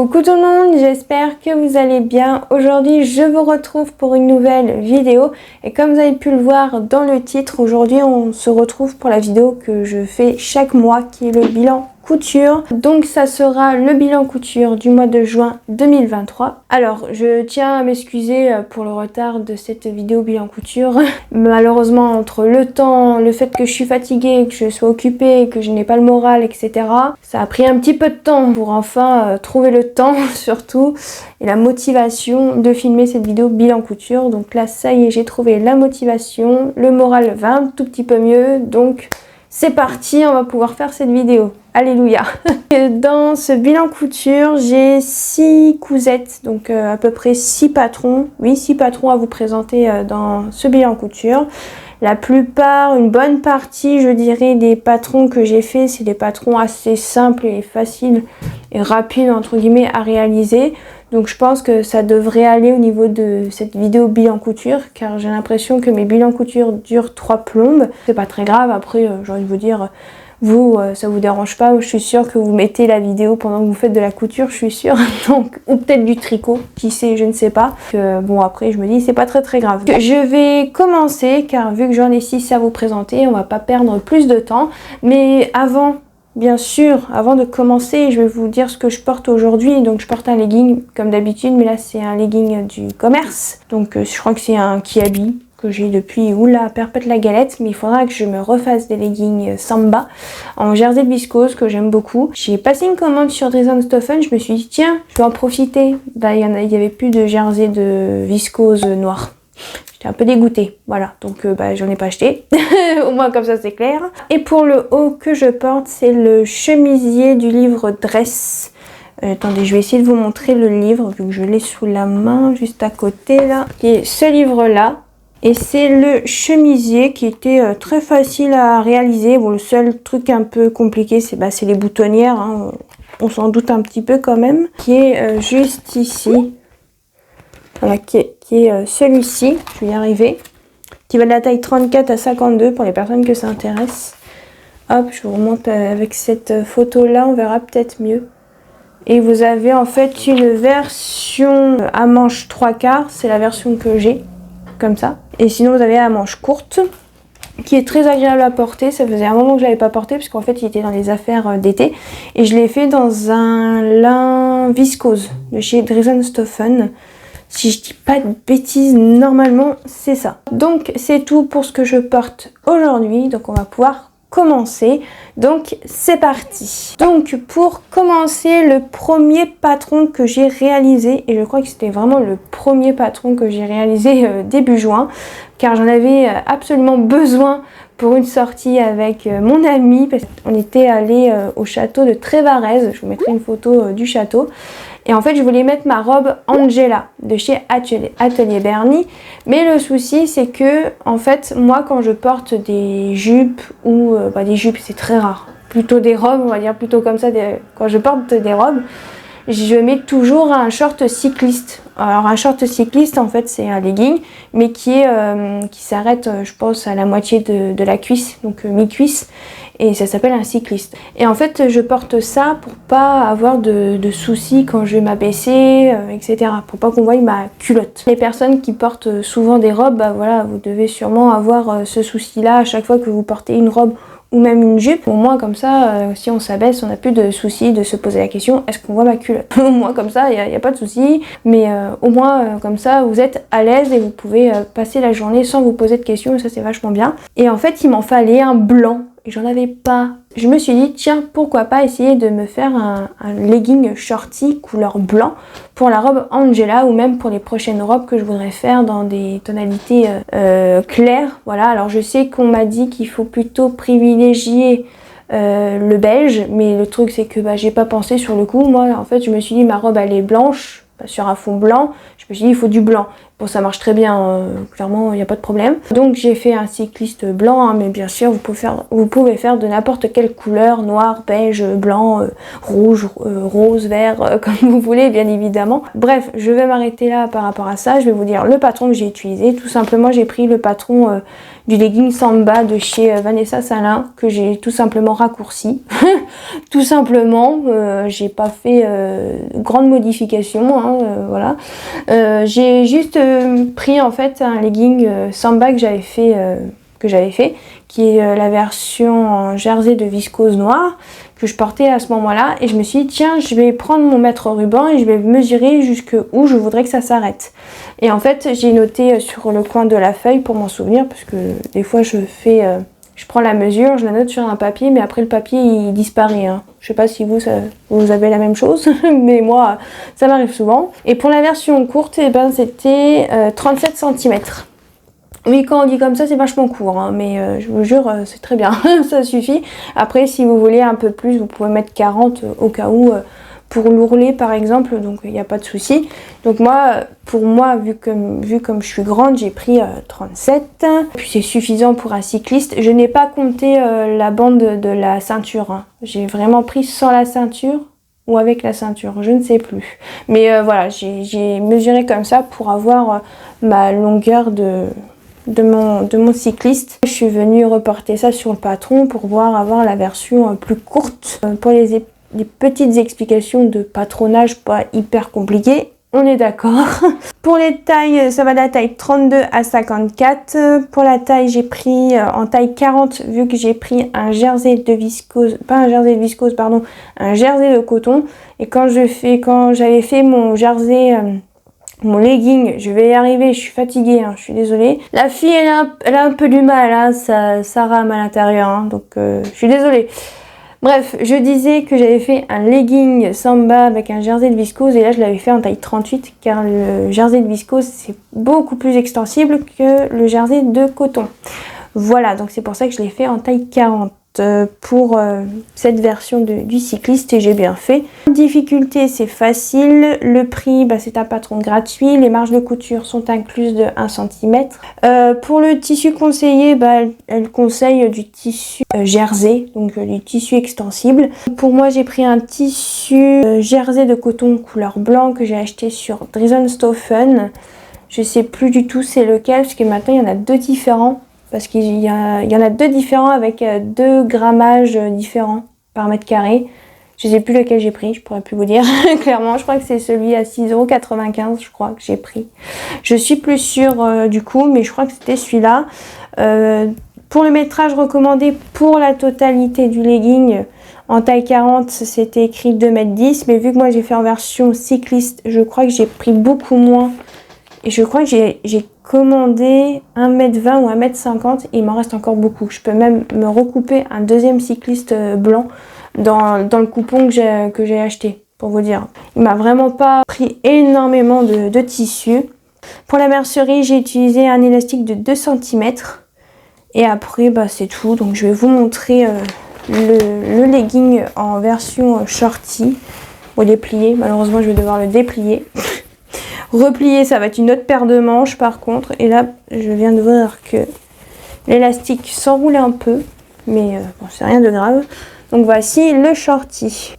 Coucou tout le monde, j'espère que vous allez bien. Aujourd'hui, je vous retrouve pour une nouvelle vidéo. Et comme vous avez pu le voir dans le titre, aujourd'hui, on se retrouve pour la vidéo que je fais chaque mois, qui est le bilan couture. Donc ça sera le bilan couture du mois de juin 2023. Alors je tiens à m'excuser pour le retard de cette vidéo bilan couture. Malheureusement entre le temps, le fait que je suis fatiguée, que je sois occupée, que je n'ai pas le moral, etc. Ça a pris un petit peu de temps pour enfin trouver le temps surtout et la motivation de filmer cette vidéo bilan couture. Donc là ça y est, j'ai trouvé la motivation, le moral va un tout petit peu mieux, donc c'est parti, on va pouvoir faire cette vidéo. Alléluia. Dans ce bilan couture, j'ai 6 cousettes, donc à peu près 6 patrons. Oui, 6 patrons à vous présenter dans ce bilan couture. La plupart, une bonne partie, je dirais, des patrons que j'ai fait, c'est des patrons assez simples et faciles et rapides, entre guillemets, à réaliser. Donc je pense que ça devrait aller au niveau de cette vidéo bilan couture, car j'ai l'impression que mes bilans couture durent 3 plombes. C'est pas très grave, après j'ai envie de vous dire, vous, ça vous dérange pas, je suis sûre que vous mettez la vidéo pendant que vous faites de la couture, je suis sûre. Donc, ou peut-être du tricot, qui sait, je ne sais pas. Bon après je me dis c'est pas très grave. Je vais commencer, car vu que j'en ai 6 à vous présenter, on va pas perdre plus de temps. Mais avant... Bien sûr, avant de commencer, je vais vous dire ce que je porte aujourd'hui. Donc je porte un legging comme d'habitude, mais là c'est un legging du commerce. Donc je crois que c'est un Kiabi que j'ai depuis, oula, perpète la galette, mais il faudra que je me refasse des leggings Samba en jersey de viscose que j'aime beaucoup. J'ai passé une commande sur Dries & Stephen, je me suis dit tiens, je vais en profiter. Bah, il y avait plus de jersey de viscose noir. Un peu dégoûtée, voilà, donc j'en ai pas acheté, au moins comme ça c'est clair. Et pour le haut que je porte, c'est le chemisier du livre Dress. Attendez, je vais essayer de vous montrer le livre, vu que je l'ai sous la main, juste à côté là, qui est ce livre-là. Et c'est le chemisier qui était très facile à réaliser. Bon, le seul truc un peu compliqué, c'est les boutonnières, hein. On s'en doute un petit peu quand même, qui est juste ici. Voilà, qui est celui-ci, je vais y arriver, qui va de la taille 34 à 52 pour les personnes que ça intéresse. Hop, je vous remonte avec cette photo-là, on verra peut-être mieux. Et vous avez en fait une version à manche 3/4, c'est la version que j'ai, comme ça. Et sinon vous avez la manche courte, qui est très agréable à porter. Ça faisait un moment que je l'avais pas porté, puisqu'en fait il était dans les affaires d'été. Et je l'ai fait dans un lin viscose de chez Dries & Stephen. Si je dis pas de bêtises, normalement c'est ça. Donc c'est tout pour ce que je porte aujourd'hui. Donc on va pouvoir commencer. Donc c'est parti. Donc pour commencer, le premier patron que j'ai réalisé, et je crois que c'était vraiment le premier patron que j'ai réalisé début juin, car j'en avais absolument besoin pour une sortie avec mon ami, parce qu'on était allé au château de Trévarez. Je vous mettrai une photo du château. Et en fait, je voulais mettre ma robe Angela de chez Atelier Bernie. Mais le souci, c'est que, en fait, moi, quand je porte des jupes ou... des jupes, c'est très rare. Plutôt des robes, on va dire plutôt comme ça. Quand je porte des robes, je mets toujours un short cycliste. Alors, un short cycliste, en fait, c'est un legging, mais qui s'arrête, je pense, à la moitié de la cuisse, donc mi-cuisse. Et ça s'appelle un cycliste. Et en fait, je porte ça pour pas avoir de soucis quand je vais m'abaisser, etc. Pour pas qu'on voie ma culotte. Les personnes qui portent souvent des robes, bah voilà, vous devez sûrement avoir ce souci-là à chaque fois que vous portez une robe ou même une jupe. Au moins comme ça, si on s'abaisse, on n'a plus de soucis de se poser la question, est-ce qu'on voit ma culotte? Au moins comme ça, il n'y a pas de souci. Mais au moins comme ça, vous êtes à l'aise et vous pouvez passer la journée sans vous poser de questions. Et ça, c'est vachement bien. Et en fait, il m'en fallait un blanc. Et j'en avais pas. Je me suis dit, tiens, pourquoi pas essayer de me faire un legging shorty couleur blanc pour la robe Angela, ou même pour les prochaines robes que je voudrais faire dans des tonalités claires. Voilà, alors je sais qu'on m'a dit qu'il faut plutôt privilégier le beige, mais le truc c'est que j'ai pas pensé sur le coup. Moi, en fait, je me suis dit, ma robe elle est blanche, sur un fond blanc. Je me suis dit, il faut du blanc. Bon, ça marche très bien, clairement, il n'y a pas de problème. Donc j'ai fait un cycliste blanc, hein, mais bien sûr, vous pouvez faire de n'importe quelle couleur, noir, beige, blanc, rouge, rose, vert, comme vous voulez, bien évidemment. Bref, je vais m'arrêter là par rapport à ça. Je vais vous dire le patron que j'ai utilisé. Tout simplement, j'ai pris le patron du legging Samba de chez Vanessa Salin, que j'ai tout simplement raccourci. Tout simplement, j'ai pas fait grande modification, hein, voilà. J'ai juste pris en fait un legging Samba que j'avais fait, qui est la version en jersey de viscose noire que je portais à ce moment-là, et je me suis dit tiens, je vais prendre mon mètre ruban et je vais mesurer jusqu'où je voudrais que ça s'arrête. Et en fait, j'ai noté sur le coin de la feuille pour m'en souvenir, parce que des fois je prends la mesure, je la note sur un papier, mais après le papier il disparaît, hein. Je sais pas si vous avez la même chose, mais moi ça m'arrive souvent. Et pour la version courte, eh ben, c'était 37 cm. Oui, quand on dit comme ça, c'est vachement court, hein, mais je vous jure, c'est très bien, ça suffit. Après, si vous voulez un peu plus, vous pouvez mettre 40 au cas où, pour l'ourlet par exemple, donc il n'y a pas de souci. Donc pour moi, vu comme je suis grande, j'ai pris 37. Puis c'est suffisant pour un cycliste. Je n'ai pas compté la bande de la ceinture, hein. J'ai vraiment pris sans la ceinture ou avec la ceinture, je ne sais plus. Mais voilà, j'ai mesuré comme ça pour avoir ma longueur de mon cycliste. Je suis venue reporter ça sur le patron pour pouvoir avoir la version plus courte. Pour les petites explications de patronage pas hyper compliquées, on est d'accord. Pour les tailles, ça va de la taille 32 à 54. Pour la taille, j'ai pris en taille 40, vu que j'ai pris un jersey de viscose, pas un jersey de viscose, pardon, un jersey de coton. Et quand j'avais fait mon jersey, mon legging, je vais y arriver, je suis fatiguée, hein, je suis désolée. La fille, elle a un peu du mal, hein, ça rame à l'intérieur, hein, donc je suis désolée. Bref, je disais que j'avais fait un legging Samba avec un jersey de viscose, et là je l'avais fait en taille 38, car le jersey de viscose c'est beaucoup plus extensible que le jersey de coton. Voilà, donc c'est pour ça que je l'ai fait en taille 40 pour cette version du cycliste, et j'ai bien fait. Difficulté, c'est facile. Le prix, c'est un patron gratuit. Les marges de couture sont incluses de 1 cm. Pour le tissu conseillé, elle conseille du tissu jersey, donc du tissu extensible. Pour moi, j'ai pris un tissu jersey de coton couleur blanc que j'ai acheté sur Drizzenstoffen. Je sais plus du tout c'est lequel, parce que maintenant il y en a deux différents. Parce qu'il y en a deux différents avec 2 grammages différents par mètre carré. Je ne sais plus lequel j'ai pris, je pourrais plus vous dire. Clairement, je crois que c'est celui à 6,95 €, je crois que j'ai pris. Je suis plus sûre du coup, mais je crois que c'était celui-là. Pour le métrage recommandé pour la totalité du legging, en taille 40, c'était écrit 2,10 m. Mais vu que moi j'ai fait en version cycliste, je crois que j'ai pris beaucoup moins. Et je crois que j'ai commandé 1,20 m ou 1,50 m, et il m'en reste encore beaucoup. Je peux même me recouper un deuxième cycliste blanc dans le coupon que j'ai acheté, pour vous dire. Il m'a vraiment pas pris énormément de tissu. Pour la mercerie, j'ai utilisé un élastique de 2 cm. Et après, c'est tout. Donc je vais vous montrer le legging en version shorty. Bon, il est plié. Malheureusement, je vais devoir le déplier. Replier, ça va être une autre paire de manches par contre. Et là, je viens de voir que l'élastique s'enroulait un peu. Mais bon, c'est rien de grave. Donc voici le shorty.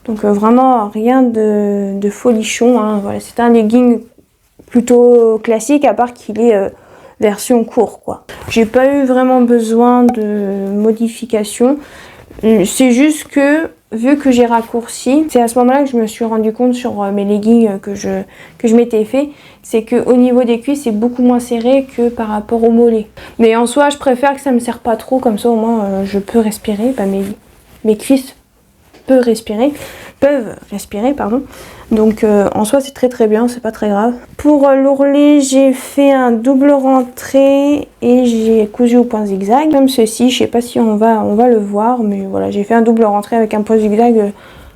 Donc vraiment rien de folichon, hein. Voilà, c'est un legging plutôt classique, à part qu'il est version court, quoi. J'ai pas eu vraiment besoin de modification. C'est juste que, vu que j'ai raccourci, c'est à ce moment-là que je me suis rendu compte sur mes leggings que je m'étais fait, c'est qu'au niveau des cuisses, c'est beaucoup moins serré que par rapport au mollet. Mais en soi, je préfère que ça me serre pas trop, comme ça au moins je peux respirer, mes cuisses peuvent respirer, pardon. Donc en soi c'est très bien, c'est pas très grave. Pour l'ourlet, j'ai fait un double rentrée et j'ai cousu au point zigzag, comme ceci. Je sais pas si on va le voir, mais voilà, j'ai fait un double rentrée avec un point zigzag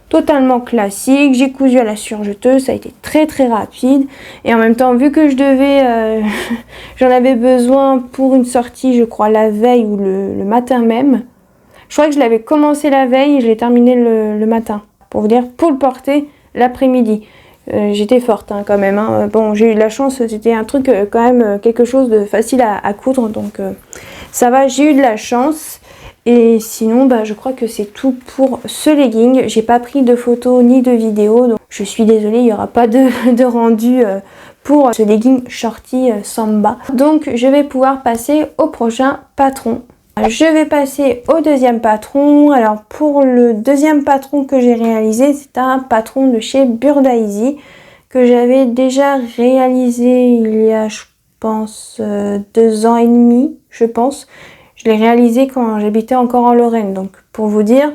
totalement classique. J'ai cousu à la surjeteuse, ça a été très rapide, et en même temps, vu que je devais j'en avais besoin pour une sortie, je crois la veille ou le matin même. Je crois que je l'avais commencé la veille et je l'ai terminé le matin, pour vous dire, pour le porter l'après-midi. J'étais forte hein, quand même. Hein. Bon, j'ai eu de la chance, c'était un truc quand même quelque chose de facile à coudre, donc ça va, j'ai eu de la chance. Et sinon, bah, je crois que c'est tout pour ce legging. J'ai pas pris de photos ni de vidéos, donc je suis désolée, il n'y aura pas de rendu pour ce legging shorty Samba. Donc je vais pouvoir passer au prochain patron. Je vais passer au deuxième patron. Alors pour le deuxième patron que j'ai réalisé, c'est un patron de chez Burda Easy que j'avais déjà réalisé il y a je pense 2 ans et demi, je pense. Je l'ai réalisé quand j'habitais encore en Lorraine, donc pour vous dire.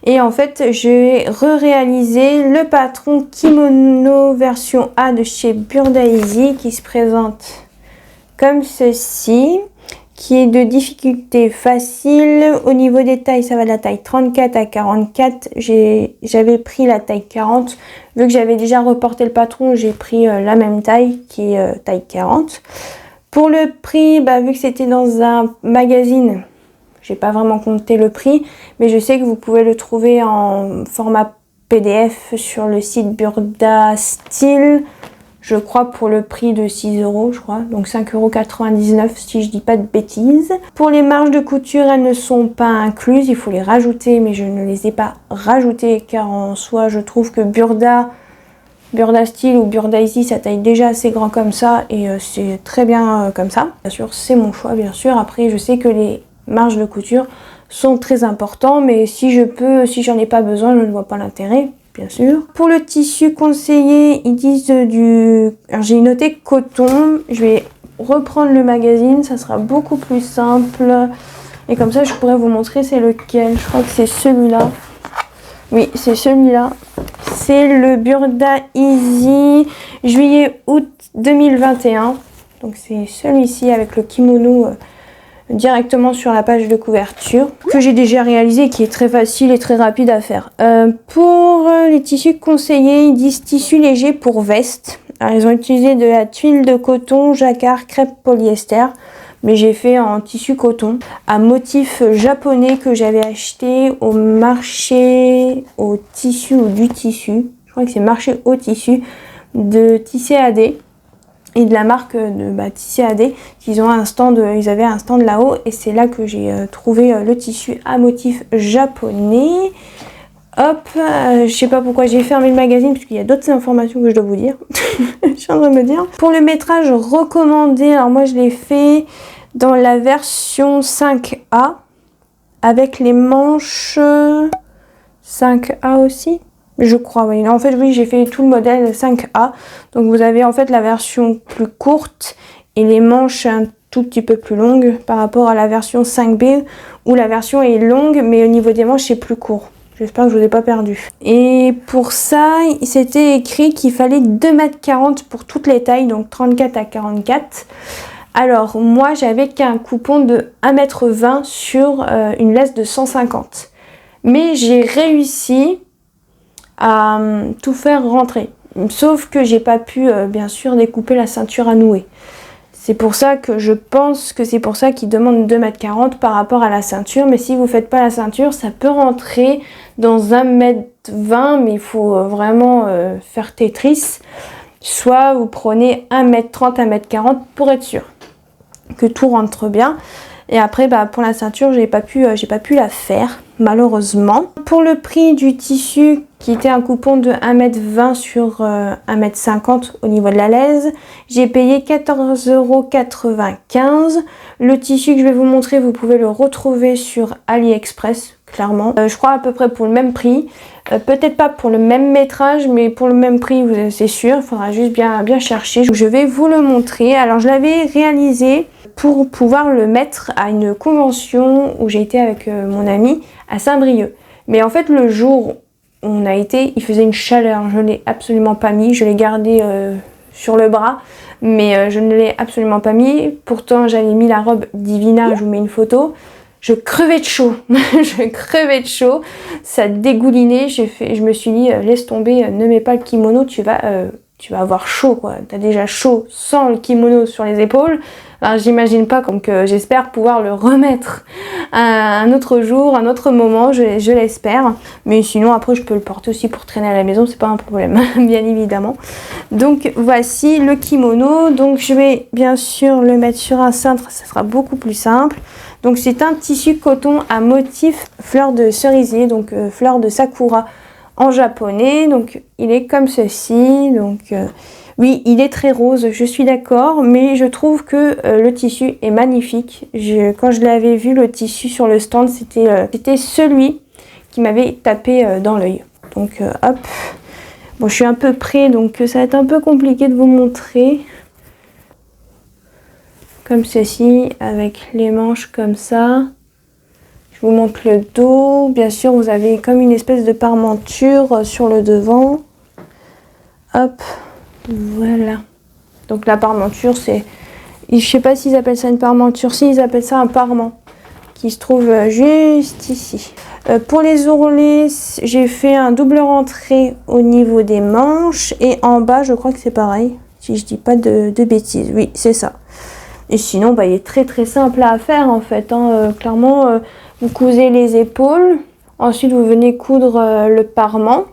Et en fait, j'ai re-réalisé le patron kimono version A de chez Burda Easy qui se présente comme ceci, qui est de difficulté facile. Au niveau des tailles, ça va de la taille 34 à 44. J'avais pris la taille 40. Vu que j'avais déjà reporté le patron, j'ai pris la même taille, qui est taille 40. Pour le prix, bah, vu que c'était dans un magazine, j'ai pas vraiment compté le prix, mais je sais que vous pouvez le trouver en format PDF sur le site Burda Style. Je crois pour le prix de 6 €, je crois, donc 5,99 € si je dis pas de bêtises. Pour les marges de couture, elles ne sont pas incluses, il faut les rajouter, mais je ne les ai pas rajoutées car en soi, je trouve que Burda Style ou Burda Easy, ça taille déjà assez grand comme ça et c'est très bien comme ça. Bien sûr, c'est mon choix, bien sûr. Après, je sais que les marges de couture sont très importants, mais si j'en ai pas besoin, je ne vois pas l'intérêt. Bien sûr. Pour le tissu conseillé, ils disent alors j'ai noté coton. Je vais reprendre le magazine, ça sera beaucoup plus simple. Et comme ça, je pourrais vous montrer c'est lequel. Je crois que c'est celui-là. Oui, c'est celui-là. C'est le Burda Easy juillet-août 2021. Donc c'est celui-ci avec le kimono directement sur la page de couverture que j'ai déjà réalisé, qui est très facile et très rapide à faire. Pour les tissus conseillés, ils disent tissu léger pour veste. Alors, ils ont utilisé de la tuile de coton, jacquard, crêpe, polyester, mais j'ai fait en tissu coton à motif japonais que j'avais acheté au marché au tissu ou du tissu. Je crois que c'est marché au tissu de Tissé AD. Et de la marque de Tissé AD, ils avaient un stand là-haut et c'est là que j'ai trouvé le tissu à motif japonais. Hop, je sais pas pourquoi j'ai fermé le magazine parce qu'il y a d'autres informations que je dois vous dire. Je suis en train de me dire. Pour le métrage recommandé, alors moi je l'ai fait dans la version 5A avec les manches 5A aussi. Je crois, oui. En fait, oui, j'ai fait tout le modèle 5A. Donc, vous avez en fait la version plus courte et les manches un tout petit peu plus longues par rapport à la version 5B où la version est longue, mais au niveau des manches, c'est plus court. J'espère que je vous ai pas perdu. Et pour ça, il s'était écrit qu'il fallait 2,40 m pour toutes les tailles, donc 34 à 44. Alors, moi, j'avais qu'un coupon de 1,20 m sur une laisse de 150. Mais j'ai réussi à tout faire rentrer, sauf que j'ai pas pu bien sûr découper la ceinture à nouer. C'est pour ça que je pense que c'est pour ça qu'ils demandent 2,40 m par rapport à la ceinture, mais si vous faites pas la ceinture, ça peut rentrer dans 1,20 m, mais il faut vraiment faire Tetris. Soit vous prenez 1,30 m, 1,40 m pour être sûr que tout rentre bien. Et après, pour la ceinture, j'ai pas pu la faire, malheureusement. Pour le prix du tissu, qui était un coupon de 1,20 m sur 1,50 m au niveau de la laise, j'ai payé 14,95 €. Le tissu que je vais vous montrer, vous pouvez le retrouver sur AliExpress, clairement. Je crois à peu près pour le même prix. Peut-être pas pour le même métrage, mais pour le même prix, c'est sûr. Il faudra juste bien chercher. Je vais vous le montrer. Alors, je l'avais réalisé pour pouvoir le mettre à une convention où j'ai été avec mon ami à Saint-Brieuc. Mais en fait, le jour où on a été, il faisait une chaleur. Je ne l'ai absolument pas mis. Je l'ai gardé sur le bras, mais je ne l'ai absolument pas mis. Pourtant, j'avais mis la robe Divina. Je vous mets une photo. Je crevais de chaud. Je crevais de chaud. Ça dégoulinait. Je me suis dit, laisse tomber, ne mets pas le kimono, tu vas tu vas avoir chaud quoi. T'as déjà chaud sans le kimono sur les épaules. Alors j'imagine pas, donc j'espère pouvoir le remettre un autre jour, un autre moment, je l'espère. Mais sinon après je peux le porter aussi pour traîner à la maison, c'est pas un problème, bien évidemment. Donc voici le kimono. Donc je vais bien sûr le mettre sur un cintre, ça sera beaucoup plus simple. Donc c'est un tissu coton à motif fleur de cerisier, donc fleur de sakura en japonais. Donc il est comme ceci, donc oui, il est très rose, je suis d'accord, mais je trouve que le tissu est magnifique. Quand je l'avais vu, le tissu sur le stand, c'était celui qui m'avait tapé dans l'œil. Donc hop, bon, je suis un peu près, donc ça va être un peu compliqué de vous montrer. Comme ceci, avec les manches comme ça. Je vous montre le dos. Bien sûr, vous avez comme une espèce de parmenture sur le devant. Hop. Voilà. Donc la parmenture, c'est... Je sais pas s'ils appellent ça une parmenture. Si, ils appellent ça un parement. Qui se trouve juste ici. Pour les ourlets, j'ai fait un double rentrée au niveau des manches. Et en bas, je crois que c'est pareil. Si je dis pas de bêtises. Oui, c'est ça. Et sinon, bah, il est très très simple à faire en fait. Clairement, vous cousez les épaules. Ensuite, vous venez coudre le parement.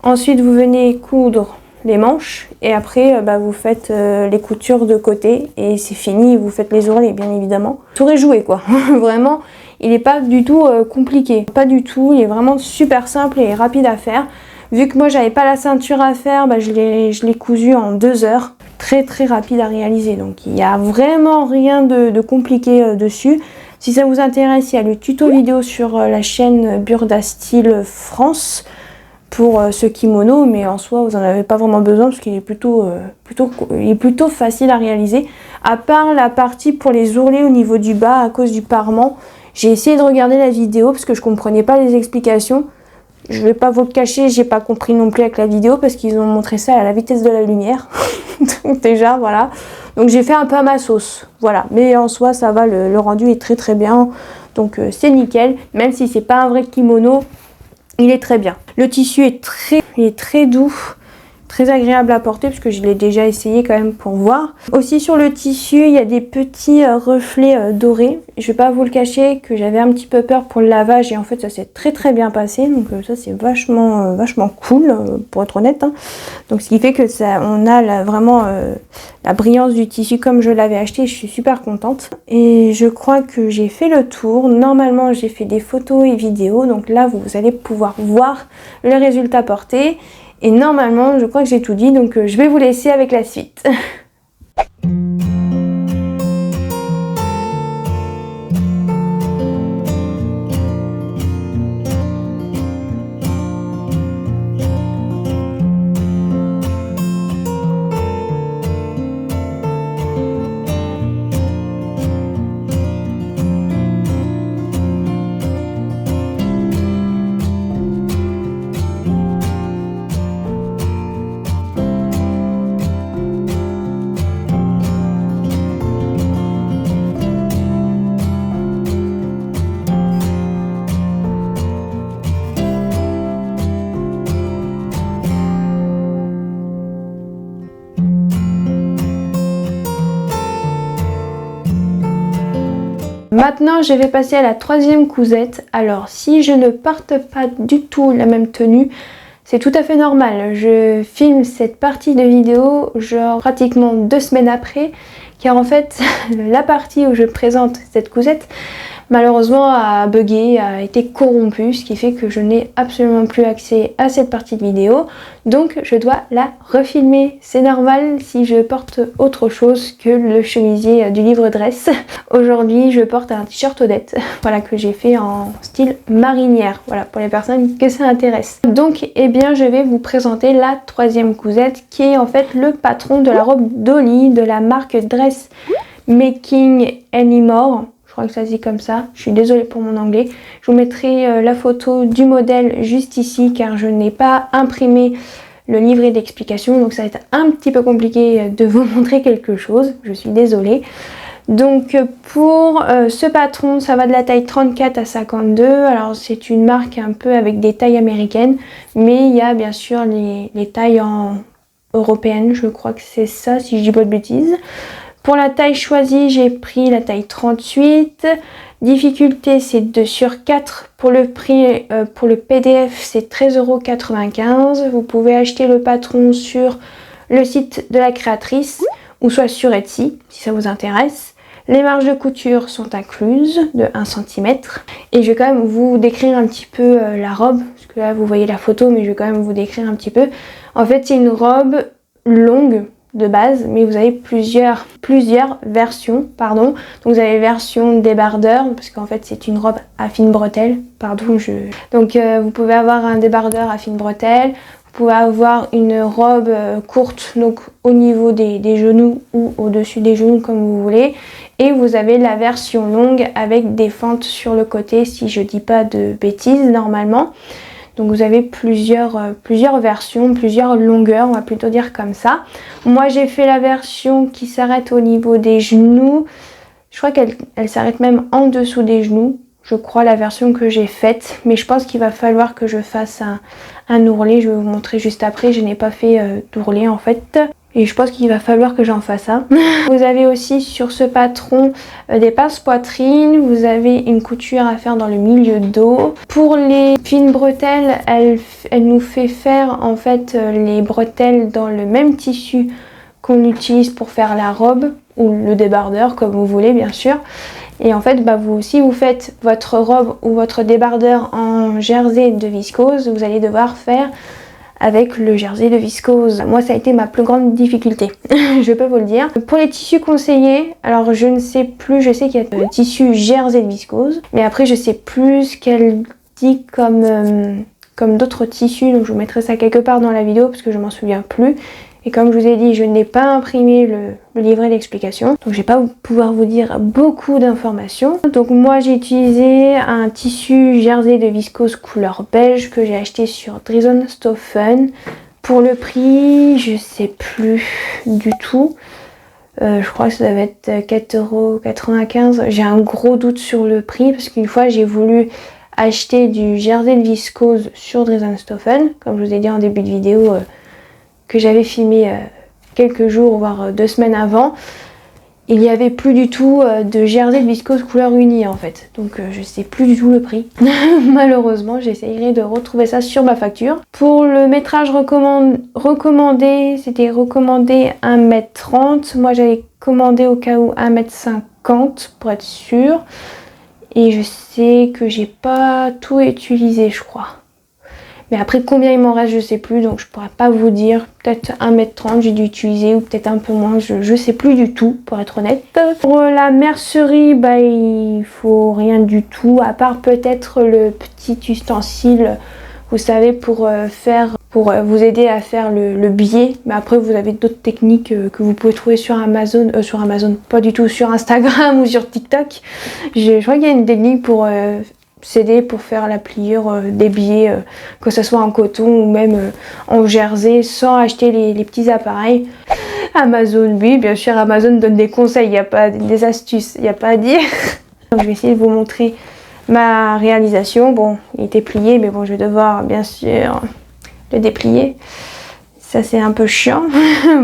Ensuite, vous venez coudre les manches et après vous faites les coutures de côté et c'est fini, vous faites les ourlets bien évidemment. Tout est joué quoi, vraiment il n'est pas du tout compliqué, pas du tout, il est vraiment super simple et rapide à faire. Vu que moi j'avais pas la ceinture à faire, je l'ai cousu en 2 heures, très très rapide à réaliser, donc il n'y a vraiment rien de compliqué dessus. Si ça vous intéresse, il y a le tuto vidéo sur la chaîne Burda Style France pour ce kimono, mais en soi vous n'en avez pas vraiment besoin parce qu'il est plutôt facile à réaliser, à part la partie pour les ourlets au niveau du bas à cause du parement. J'ai essayé de regarder la vidéo parce que je comprenais pas les explications. Je vais pas vous le cacher, j'ai pas compris non plus avec la vidéo parce qu'ils ont montré ça à la vitesse de la lumière. Donc déjà voilà, donc j'ai fait un peu à ma sauce, voilà, mais en soi ça va, le rendu est très très bien, donc c'est nickel, même si c'est pas un vrai kimono. Il est très bien. Le tissu est très doux, très agréable à porter parce que je l'ai déjà essayé quand même pour voir. Aussi sur le tissu, il y a des petits reflets dorés. Je vais pas vous le cacher que j'avais un petit peu peur pour le lavage et en fait ça s'est très très bien passé. Donc ça c'est vachement cool pour être honnête. Donc ce qui fait que ça, on a vraiment la brillance du tissu comme je l'avais acheté. Je suis super contente. Et je crois que j'ai fait le tour. Normalement j'ai fait des photos et vidéos. Donc là vous allez pouvoir voir le résultat porté. Et normalement, je crois que j'ai tout dit, donc je vais vous laisser avec la suite. Maintenant, je vais passer à la troisième cousette. Alors, si je ne porte pas du tout la même tenue, c'est tout à fait normal. Je filme cette partie de vidéo genre pratiquement 2 semaines après, car en fait, la partie où je présente cette cousette, malheureusement a bugué, a été corrompue, ce qui fait que je n'ai absolument plus accès à cette partie de vidéo, donc je dois la refilmer. C'est normal si je porte autre chose que le chemisier du livre dress. Aujourd'hui je porte un t-shirt Odette, voilà, que j'ai fait en style marinière, voilà, pour les personnes que ça intéresse. Donc eh bien je vais vous présenter la troisième cousette qui est en fait le patron de la robe Dolly de la marque Dress Making Anymore. Je crois que ça se dit comme ça, je suis désolée pour mon anglais. Je vous mettrai la photo du modèle juste ici car je n'ai pas imprimé le livret d'explication. Donc ça va être un petit peu compliqué de vous montrer quelque chose, je suis désolée. Donc pour ce patron, ça va de la taille 34 à 52. Alors c'est une marque un peu avec des tailles américaines. Mais il y a bien sûr les tailles européenne, je crois que c'est ça si je dis pas de bêtises. Pour la taille choisie, j'ai pris la taille 38. Difficulté, c'est 2/4. Pour le prix, pour le PDF, c'est 13,95 €. Vous pouvez acheter le patron sur le site de la créatrice ou soit sur Etsy si ça vous intéresse. Les marges de couture sont incluses de 1 cm. Et je vais quand même vous décrire un petit peu la robe, parce que là vous voyez la photo, mais je vais quand même vous décrire un petit peu. En fait, c'est une robe longue de base, mais vous avez plusieurs versions, pardon. Donc vous avez version débardeur, parce qu'en fait c'est une robe à fines bretelles, Donc vous pouvez avoir un débardeur à fines bretelles, vous pouvez avoir une robe courte, donc au niveau des genoux ou au-dessus des genoux comme vous voulez. Et vous avez la version longue avec des fentes sur le côté, si je dis pas de bêtises normalement. Donc vous avez plusieurs versions, plusieurs longueurs, on va plutôt dire comme ça. Moi j'ai fait la version qui s'arrête au niveau des genoux. Je crois qu'elle s'arrête même en dessous des genoux. Je crois la version que j'ai faite. Mais je pense qu'il va falloir que je fasse un ourlet. Je vais vous montrer juste après. Je n'ai pas fait d'ourlet en fait. Et je pense qu'il va falloir que j'en fasse un. Vous avez aussi sur ce patron des pinces poitrine. Vous avez une couture à faire dans le milieu dos. Pour les fines bretelles, elle nous fait faire en fait les bretelles dans le même tissu qu'on utilise pour faire la robe ou le débardeur comme vous voulez bien sûr. Et en fait, si vous faites votre robe ou votre débardeur en jersey de viscose, vous allez devoir faire avec le jersey de viscose. Moi, ça a été ma plus grande difficulté, je peux vous le dire. Pour les tissus conseillés, alors je ne sais plus, je sais qu'il y a le tissu jersey de viscose, mais après je sais plus ce qu'elle dit comme d'autres tissus, donc je vous mettrai ça quelque part dans la vidéo parce que je m'en souviens plus. Et comme je vous ai dit, je n'ai pas imprimé le livret d'explication, donc je ne vais pas pouvoir vous dire beaucoup d'informations. Donc moi j'ai utilisé un tissu jersey de viscose couleur beige que j'ai acheté sur Dresden-Stoffen. Pour le prix, je sais plus du tout. Je crois que ça devait être 4,95 €. J'ai un gros doute sur le prix parce qu'une fois j'ai voulu acheter du jersey de viscose sur Dresden-Stoffen, comme je vous ai dit en début de vidéo. Que j'avais filmé quelques jours voire 2 semaines avant, il n'y avait plus du tout de jersey de viscose couleur unie en fait, donc je sais plus du tout le prix. Malheureusement, j'essayerai de retrouver ça sur ma facture. Pour le métrage recommandé, c'était recommandé 1,30 m. Moi j'avais commandé au cas où 1,50 m pour être sûre, et je sais que j'ai pas tout utilisé je crois. Mais après combien il m'en reste je sais plus, donc je pourrais pas vous dire. Peut-être 1,30 m j'ai dû utiliser ou peut-être un peu moins, je sais plus du tout pour être honnête. Pour la mercerie, il faut rien du tout à part peut-être le petit ustensile, vous savez, pour vous aider à faire le biais. Mais après vous avez d'autres techniques que vous pouvez trouver sur Amazon, pas du tout, sur Instagram ou sur TikTok. Je crois qu'il y a une technique pour s'aider pour faire la pliure des billets, que ce soit en coton ou même en jersey, sans acheter les petits appareils. Amazon, oui, bien sûr, Amazon donne des conseils, il n'y a pas des astuces, il n'y a pas à dire. Donc, je vais essayer de vous montrer ma réalisation. Bon, il était plié, mais bon, je vais devoir bien sûr le déplier. Ça, c'est un peu chiant.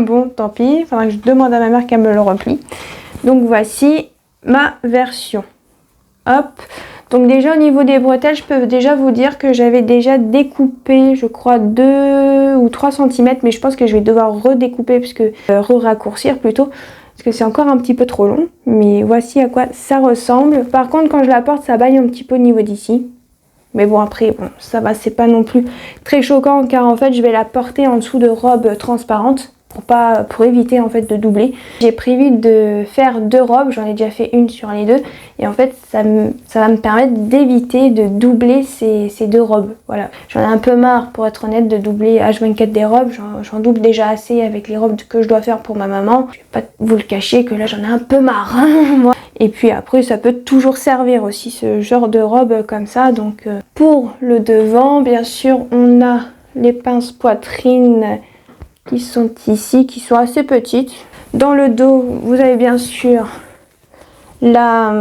Bon, tant pis, il faudra que je demande à ma mère qu'elle me le replie. Donc, voici ma version. Hop. Donc déjà au niveau des bretelles, je peux déjà vous dire que j'avais déjà découpé, je crois 2 ou 3 cm, mais je pense que je vais devoir redécouper, puisque raccourcir plutôt, parce que c'est encore un petit peu trop long. Mais voici à quoi ça ressemble. Par contre, quand je la porte, ça baille un petit peu au niveau d'ici. Mais bon, après, bon, ça va, c'est pas non plus très choquant, car en fait, je vais la porter en dessous de robes transparentes. Pour éviter en fait de doubler. J'ai prévu de faire 2 robes, j'en ai déjà fait une sur les 2, et en fait ça va me permettre d'éviter de doubler ces 2 robes. Voilà, j'en ai un peu marre pour être honnête de doubler H24 des robes, j'en double déjà assez avec les robes que je dois faire pour ma maman. Je vais pas vous le cacher que là j'en ai un peu marre. Moi. Et puis après ça peut toujours servir aussi ce genre de robe comme ça. Donc pour le devant, bien sûr on a les pinces poitrine qui sont ici, qui sont assez petites. Dans le dos, vous avez bien sûr la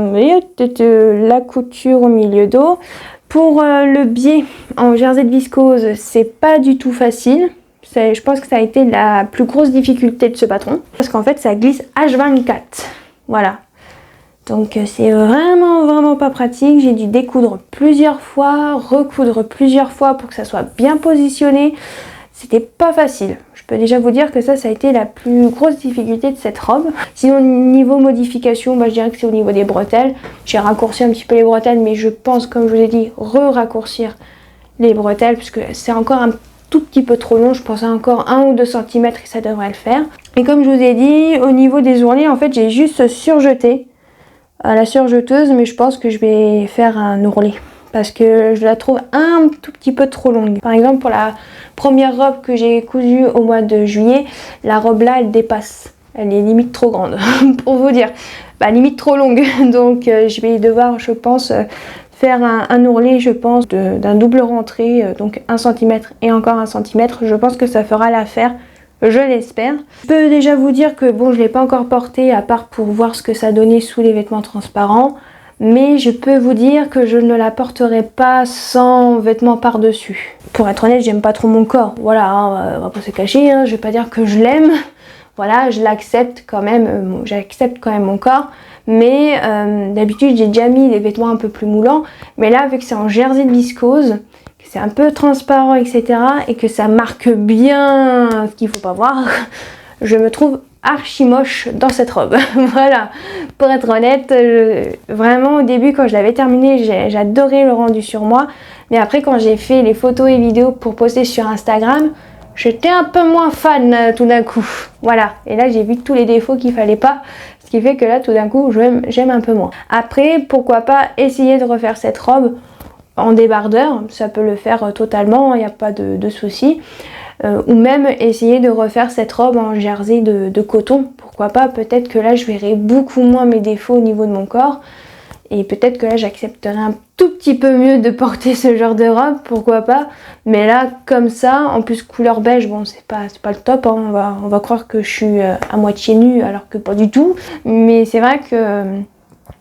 couture au milieu dos. Pour le biais en jersey de viscose, c'est pas du tout facile. Je pense que ça a été la plus grosse difficulté de ce patron. Parce qu'en fait, ça glisse H24. Voilà. Donc c'est vraiment pas pratique. J'ai dû découdre plusieurs fois, recoudre plusieurs fois pour que ça soit bien positionné. C'était pas facile. Je peux déjà vous dire que ça a été la plus grosse difficulté de cette robe. Sinon, niveau modification, je dirais que c'est au niveau des bretelles. J'ai raccourci un petit peu les bretelles, mais je pense, comme je vous ai dit, raccourcir les bretelles, puisque c'est encore un tout petit peu trop long. Je pense encore 1 ou 2 cm et ça devrait le faire. Et comme je vous ai dit, au niveau des ourlets, en fait, j'ai juste surjeté à la surjeteuse, mais je pense que je vais faire un ourlet parce que je la trouve un tout petit peu trop longue. Par exemple, pour la première robe que j'ai cousue au mois de juillet, la robe là, elle dépasse. Elle est limite trop grande, pour vous dire. Limite trop longue. Donc, je vais devoir, je pense, faire un ourlet, je pense, d'un double rentrée, donc 1 cm et encore 1 cm. Je pense que ça fera l'affaire. Je l'espère. Je peux déjà vous dire que bon, je ne l'ai pas encore porté à part pour voir ce que ça donnait sous les vêtements transparents. Mais je peux vous dire que je ne la porterai pas sans vêtements par-dessus. Pour être honnête, j'aime pas trop mon corps. Voilà, on va pas se cacher, je vais pas dire que je l'aime. Voilà, je l'accepte quand même, j'accepte quand même mon corps. Mais d'habitude, j'ai déjà mis des vêtements un peu plus moulants. Mais là, vu que c'est en jersey de viscose, que c'est un peu transparent, etc. et que ça marque bien ce qu'il faut pas voir, je me trouve archi moche dans cette robe. Voilà, pour être honnête, vraiment au début quand je l'avais terminée, j'adorais le rendu sur moi, mais après quand j'ai fait les photos et vidéos pour poster sur Instagram, j'étais un peu moins fan tout d'un coup. Voilà, et là j'ai vu tous les défauts qu'il fallait pas, ce qui fait que là tout d'un coup j'aime un peu moins. Après, pourquoi pas essayer de refaire cette robe en débardeur, ça peut le faire totalement, il n'y a pas de souci. Ou même essayer de refaire cette robe en jersey de coton, pourquoi pas, peut-être que là je verrai beaucoup moins mes défauts au niveau de mon corps et peut-être que là j'accepterai un tout petit peu mieux de porter ce genre de robe, pourquoi pas, mais là comme ça, en plus couleur beige, bon c'est pas le top, on va croire que je suis à moitié nue alors que pas du tout, mais c'est vrai que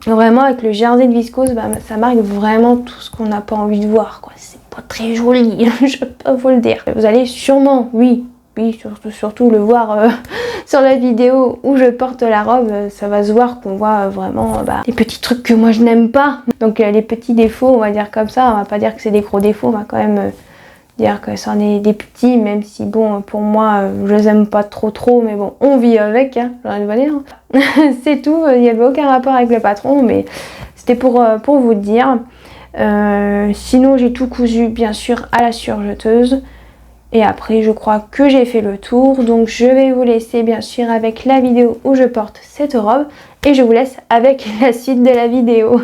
vraiment avec le jersey de viscose, ça marque vraiment tout ce qu'on n'a pas envie de voir, quoi. C'est pas très joli, je peux vous le dire. Vous allez sûrement, oui, surtout le voir sur la vidéo où je porte la robe, ça va se voir qu'on voit vraiment les petits trucs que moi je n'aime pas. Donc les petits défauts, on va dire comme ça, on va pas dire que c'est des gros défauts, on va quand même dire que c'en est des petits, même si bon, pour moi, je les aime pas trop, mais bon, on vit avec, hein, j'aurais dû dire. C'est tout, il n'y avait aucun rapport avec le patron, mais c'était pour vous dire. Sinon, j'ai tout cousu, bien sûr, à la surjeteuse. Et après, je crois que j'ai fait le tour. Donc, je vais vous laisser, bien sûr, avec la vidéo où je porte cette robe. Et je vous laisse avec la suite de la vidéo.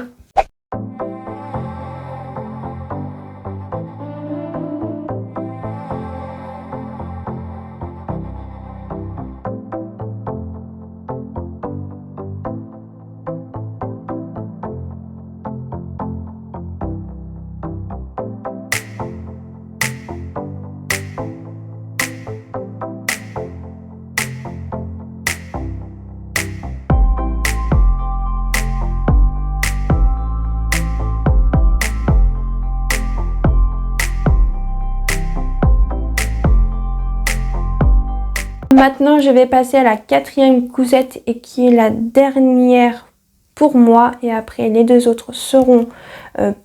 Maintenant, je vais passer à la 4e cousette et qui est la dernière pour moi. Et après, les 2 autres seront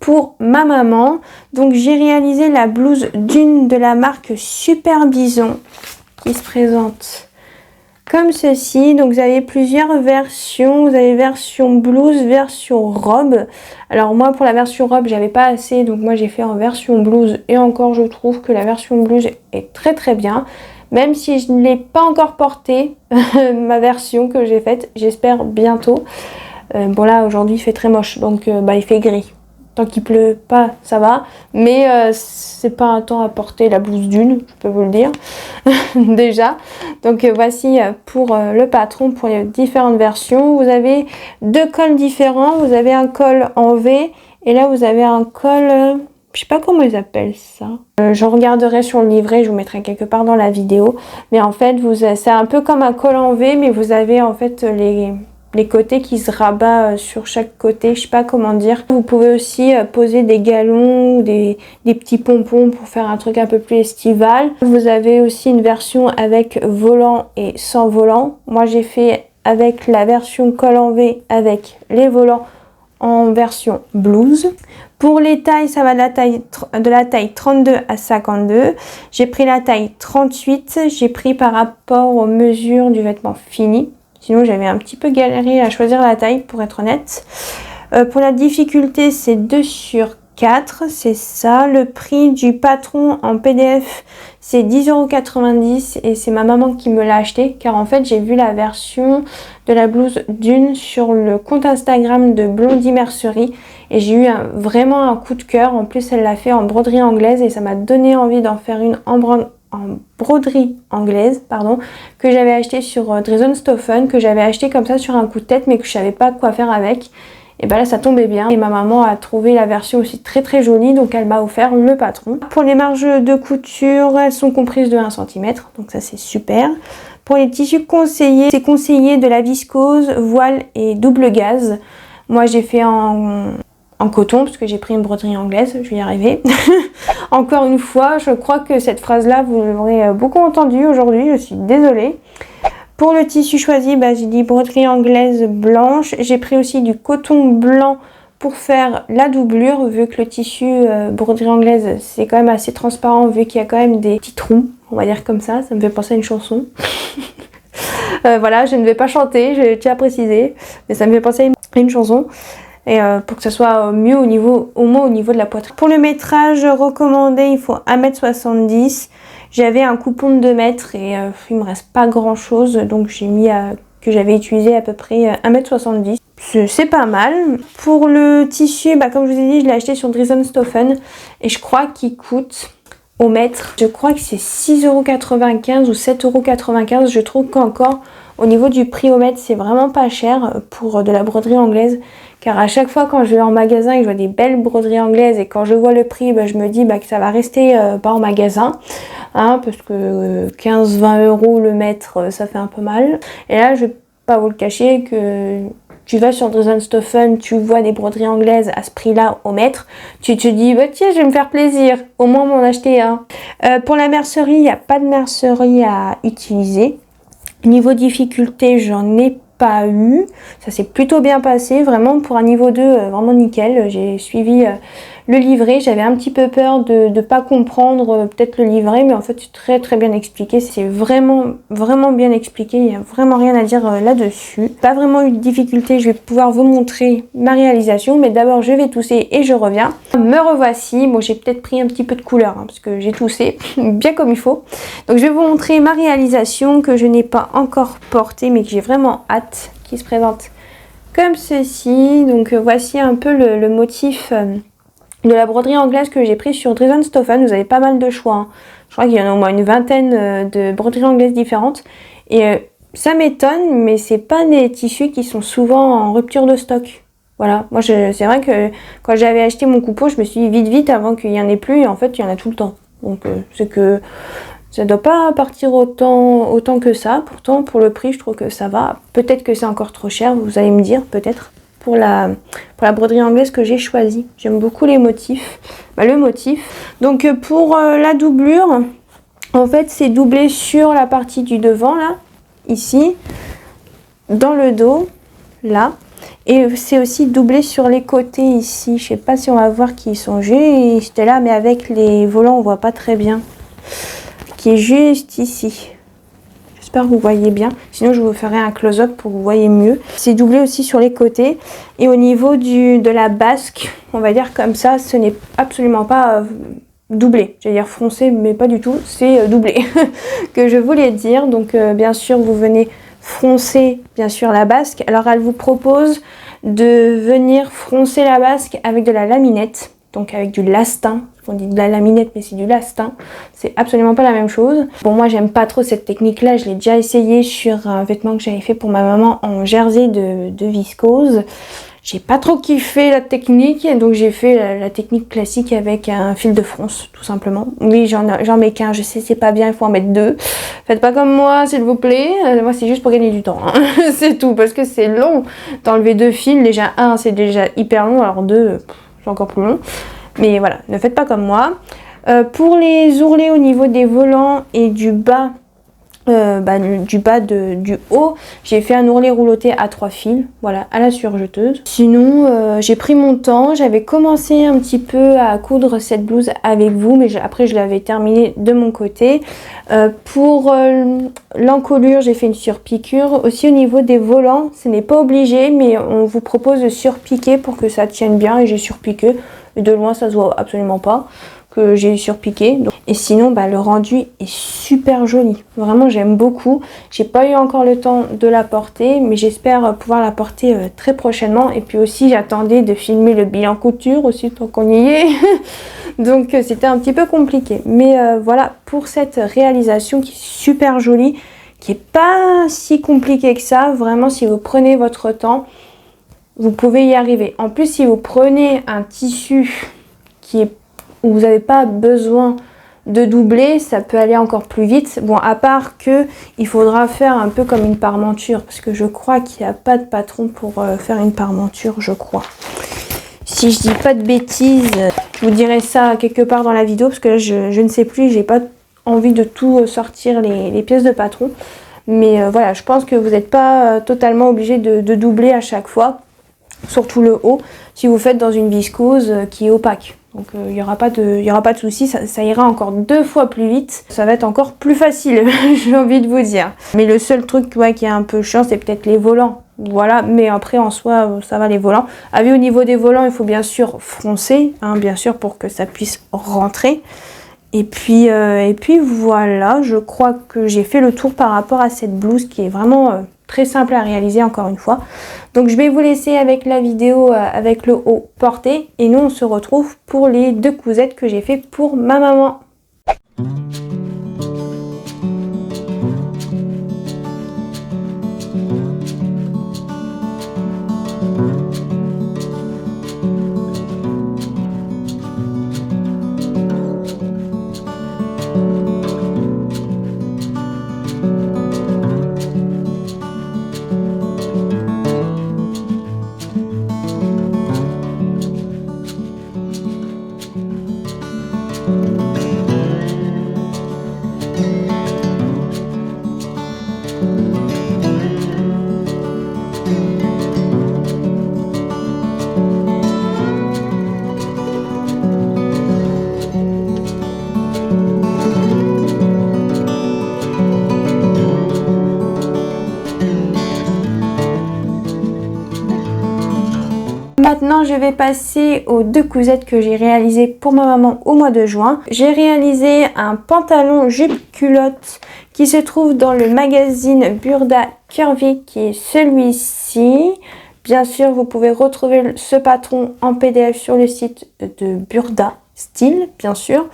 pour ma maman. Donc, j'ai réalisé la blouse d'une de la marque Super Bison qui se présente comme ceci. Donc, vous avez plusieurs versions. Vous avez version blouse, version robe. Alors, moi, pour la version robe, j'avais pas assez. Donc, moi, j'ai fait en version blouse. Et encore, je trouve que la version blouse est très bien. Même si je ne l'ai pas encore portée, ma version que j'ai faite, j'espère bientôt. Bon là aujourd'hui il fait très moche, donc il fait gris. Tant qu'il pleut pas, ça va. Mais c'est pas un temps à porter la blouse d'une, je peux vous le dire. Déjà. Donc voici pour le patron, pour les différentes versions. Vous avez 2 cols différents. Vous avez un col en V et là vous avez un col... je sais pas comment ils appellent ça. Je regarderai sur le livret, je vous mettrai quelque part dans la vidéo. Mais en fait, c'est un peu comme un col en V, mais vous avez en fait les côtés qui se rabat sur chaque côté, je sais pas comment dire. Vous pouvez aussi poser des galons ou des petits pompons pour faire un truc un peu plus estival. Vous avez aussi une version avec volant et sans volant. Moi j'ai fait avec la version col en V avec les volants en version blouse. Pour les tailles, ça va de la taille 32 à 52. J'ai pris la taille 38. J'ai pris par rapport aux mesures du vêtement fini. Sinon, j'avais un petit peu galéré à choisir la taille, pour être honnête. Pour la difficulté, c'est 2 sur 4. C'est ça. Le prix du patron en PDF, c'est 10,90 € et c'est ma maman qui me l'a acheté. Car en fait, j'ai vu la version de la blouse d'une sur le compte Instagram de Blondie Mercerie. Et j'ai eu vraiment un coup de cœur. En plus, elle l'a fait en broderie anglaise et ça m'a donné envie d'en faire une en broderie anglaise, que j'avais acheté sur Dresden-Stoffen, que j'avais acheté comme ça sur un coup de tête, mais que je savais pas quoi faire avec. Et ben là, ça tombait bien. Et ma maman a trouvé la version aussi très très jolie, donc elle m'a offert le patron. Pour les marges de couture, elles sont comprises de 1 cm, donc ça c'est super. Pour les tissus conseillés, c'est conseillé de la viscose, voile et double gaze. Moi j'ai fait en coton parce que j'ai pris une broderie anglaise, je vais y arriver. Encore une fois, je crois que cette phrase-là, vous l'aurez beaucoup entendue aujourd'hui, je suis désolée. Pour le tissu choisi, j'ai dit broderie anglaise blanche. J'ai pris aussi du coton blanc pour faire la doublure, vu que le tissu broderie anglaise, c'est quand même assez transparent, vu qu'il y a quand même des petits trous, on va dire comme ça me fait penser à une chanson. Voilà, je ne vais pas chanter, je tiens à préciser, mais ça me fait penser à une chanson. Et pour que ça soit mieux au moins au niveau de la poitrine. Pour le métrage recommandé, il faut 1,70 m. J'avais un coupon de 2 mètres et il me reste pas grand chose, donc j'ai mis que j'avais utilisé à peu près 1,70 m. C'est pas mal. Pour le tissu, comme je vous ai dit, je l'ai acheté sur Dresden-Stoffen et je crois qu'il coûte au mètre, je crois que c'est 6,95 € ou 7,95 €. Je trouve qu'encore au niveau du prix au mètre, c'est vraiment pas cher pour de la broderie anglaise. Car à chaque fois quand je vais en magasin et que je vois des belles broderies anglaises et quand je vois le prix, je me dis que ça va rester pas en magasin. Parce que 15-20 € le mètre, ça fait un peu mal. Et là, je vais pas vous le cacher que tu vas sur Dresden-Stoffen, tu vois des broderies anglaises à ce prix-là au mètre, tu te dis tiens, je vais me faire plaisir, au moins m'en acheter un. Pour la mercerie, il n'y a pas de mercerie à utiliser. Niveau difficulté, j'en ai pas eu, ça s'est plutôt bien passé, vraiment pour un niveau 2, vraiment nickel. J'ai suivi le livret, j'avais un petit peu peur de ne pas comprendre peut-être le livret, mais en fait c'est très très bien expliqué, c'est vraiment bien expliqué, il n'y a vraiment rien à dire là-dessus. Pas vraiment eu de difficulté, je vais pouvoir vous montrer ma réalisation, mais d'abord je vais tousser et je reviens. Me revoici, bon j'ai peut-être pris un petit peu de couleur, parce que j'ai toussé bien comme il faut. Donc je vais vous montrer ma réalisation que je n'ai pas encore portée, mais que j'ai vraiment hâte, qui se présente comme ceci. Donc voici un peu le motif de la broderie anglaise que j'ai pris sur Dresden-Stoffen. Vous avez pas mal de choix, je crois qu'il y en a au moins une vingtaine de broderies anglaises différentes et ça m'étonne, mais c'est pas des tissus qui sont souvent en rupture de stock. Voilà, moi c'est vrai que quand j'avais acheté mon coupon, je me suis dit vite avant qu'il y en ait plus, et en fait il y en a tout le temps. Donc c'est que ça doit pas partir autant que ça. Pourtant pour le prix je trouve que ça va. Peut-être que c'est encore trop cher, vous allez me dire, peut-être. Pour la broderie anglaise que j'ai choisie, j'aime beaucoup les motifs. Le motif. Donc pour la doublure, en fait c'est doublé sur la partie du devant là, ici, dans le dos, là. Et c'est aussi doublé sur les côtés ici. Je sais pas si on va voir qui sont juste là, mais avec les volants on voit pas très bien. Qui est juste ici. J'espère que vous voyez bien. Sinon je vous ferai un close-up pour que vous voyez mieux. C'est doublé aussi sur les côtés. Et au niveau de la basque, on va dire comme ça, ce n'est absolument pas doublé. J'allais dire foncé, mais pas du tout. C'est doublé que je voulais dire. Donc bien sûr vous venez froncer bien sûr la basque. Alors elle vous propose de venir froncer la basque avec de la laminette, donc avec du lastin. On dit de la laminette mais c'est du lastin, c'est absolument pas la même chose. Bon, moi j'aime pas trop cette technique là, je l'ai déjà essayé sur un vêtement que j'avais fait pour ma maman en jersey de viscose. J'ai pas trop kiffé la technique, donc j'ai fait la technique classique avec un fil de France, tout simplement. Oui, j'en mets qu'un, je sais c'est pas bien, il faut en mettre deux. Faites pas comme moi, s'il vous plaît. Moi, c'est juste pour gagner du temps, hein. C'est tout, parce que c'est long d'enlever deux fils. Déjà, un, c'est déjà hyper long, alors deux, c'est encore plus long. Mais voilà, ne faites pas comme moi. Pour les ourlets au niveau des volants et du bas, du haut, j'ai fait un ourlet rouloté à 3 fils, voilà, à la surjeteuse. Sinon, j'ai pris mon temps, j'avais commencé un petit peu à coudre cette blouse avec vous, mais après je l'avais terminée de mon côté. Pour l'encolure, j'ai fait une surpiqûre. Aussi au niveau des volants, ce n'est pas obligé, mais on vous propose de surpiquer pour que ça tienne bien, et j'ai surpiqué. Et de loin, ça se voit absolument pas que j'ai surpiqué. Et sinon, le rendu est super joli. Vraiment, j'aime beaucoup. J'ai pas eu encore le temps de la porter, mais j'espère pouvoir la porter très prochainement. Et puis aussi, j'attendais de filmer le bilan couture aussi, tant qu'on y est. Donc, c'était un petit peu compliqué. Mais voilà, pour cette réalisation qui est super jolie, qui est pas si compliquée que ça. Vraiment, si vous prenez votre temps, vous pouvez y arriver. En plus, si vous prenez un tissu où vous n'avez pas besoin de doubler, ça peut aller encore plus vite. Bon, à part que il faudra faire un peu comme une parmenture, parce que je crois qu'il n'y a pas de patron pour faire une parmenture, je crois. Si je dis pas de bêtises, je vous dirai ça quelque part dans la vidéo, parce que là, je ne sais plus, j'ai pas envie de tout sortir les pièces de patron. Mais voilà, je pense que vous n'êtes pas totalement obligé de doubler à chaque fois. Surtout le haut, si vous faites dans une viscose qui est opaque. Donc il n'y aura pas de souci, ça ira encore 2 fois plus vite. Ça va être encore plus facile, j'ai envie de vous dire. Mais le seul truc qui est un peu chiant, c'est peut-être les volants. Voilà, mais après en soi, ça va les volants. Ah oui, au niveau des volants, il faut bien sûr froncer, hein, bien sûr, pour que ça puisse rentrer. Et puis voilà, je crois que j'ai fait le tour par rapport à cette blouse qui est vraiment très simple à réaliser encore une fois. Donc je vais vous laisser avec la vidéo avec le haut porté et nous on se retrouve pour les 2 cousettes que j'ai fait pour ma maman. Maintenant, je vais passer aux 2 cousettes que j'ai réalisées pour ma maman au mois de juin. J'ai réalisé un pantalon jupe culotte qui se trouve dans le magazine Burda Curvy, qui est celui-ci. Bien sûr, vous pouvez retrouver ce patron en PDF sur le site de Burda Style, bien sûr.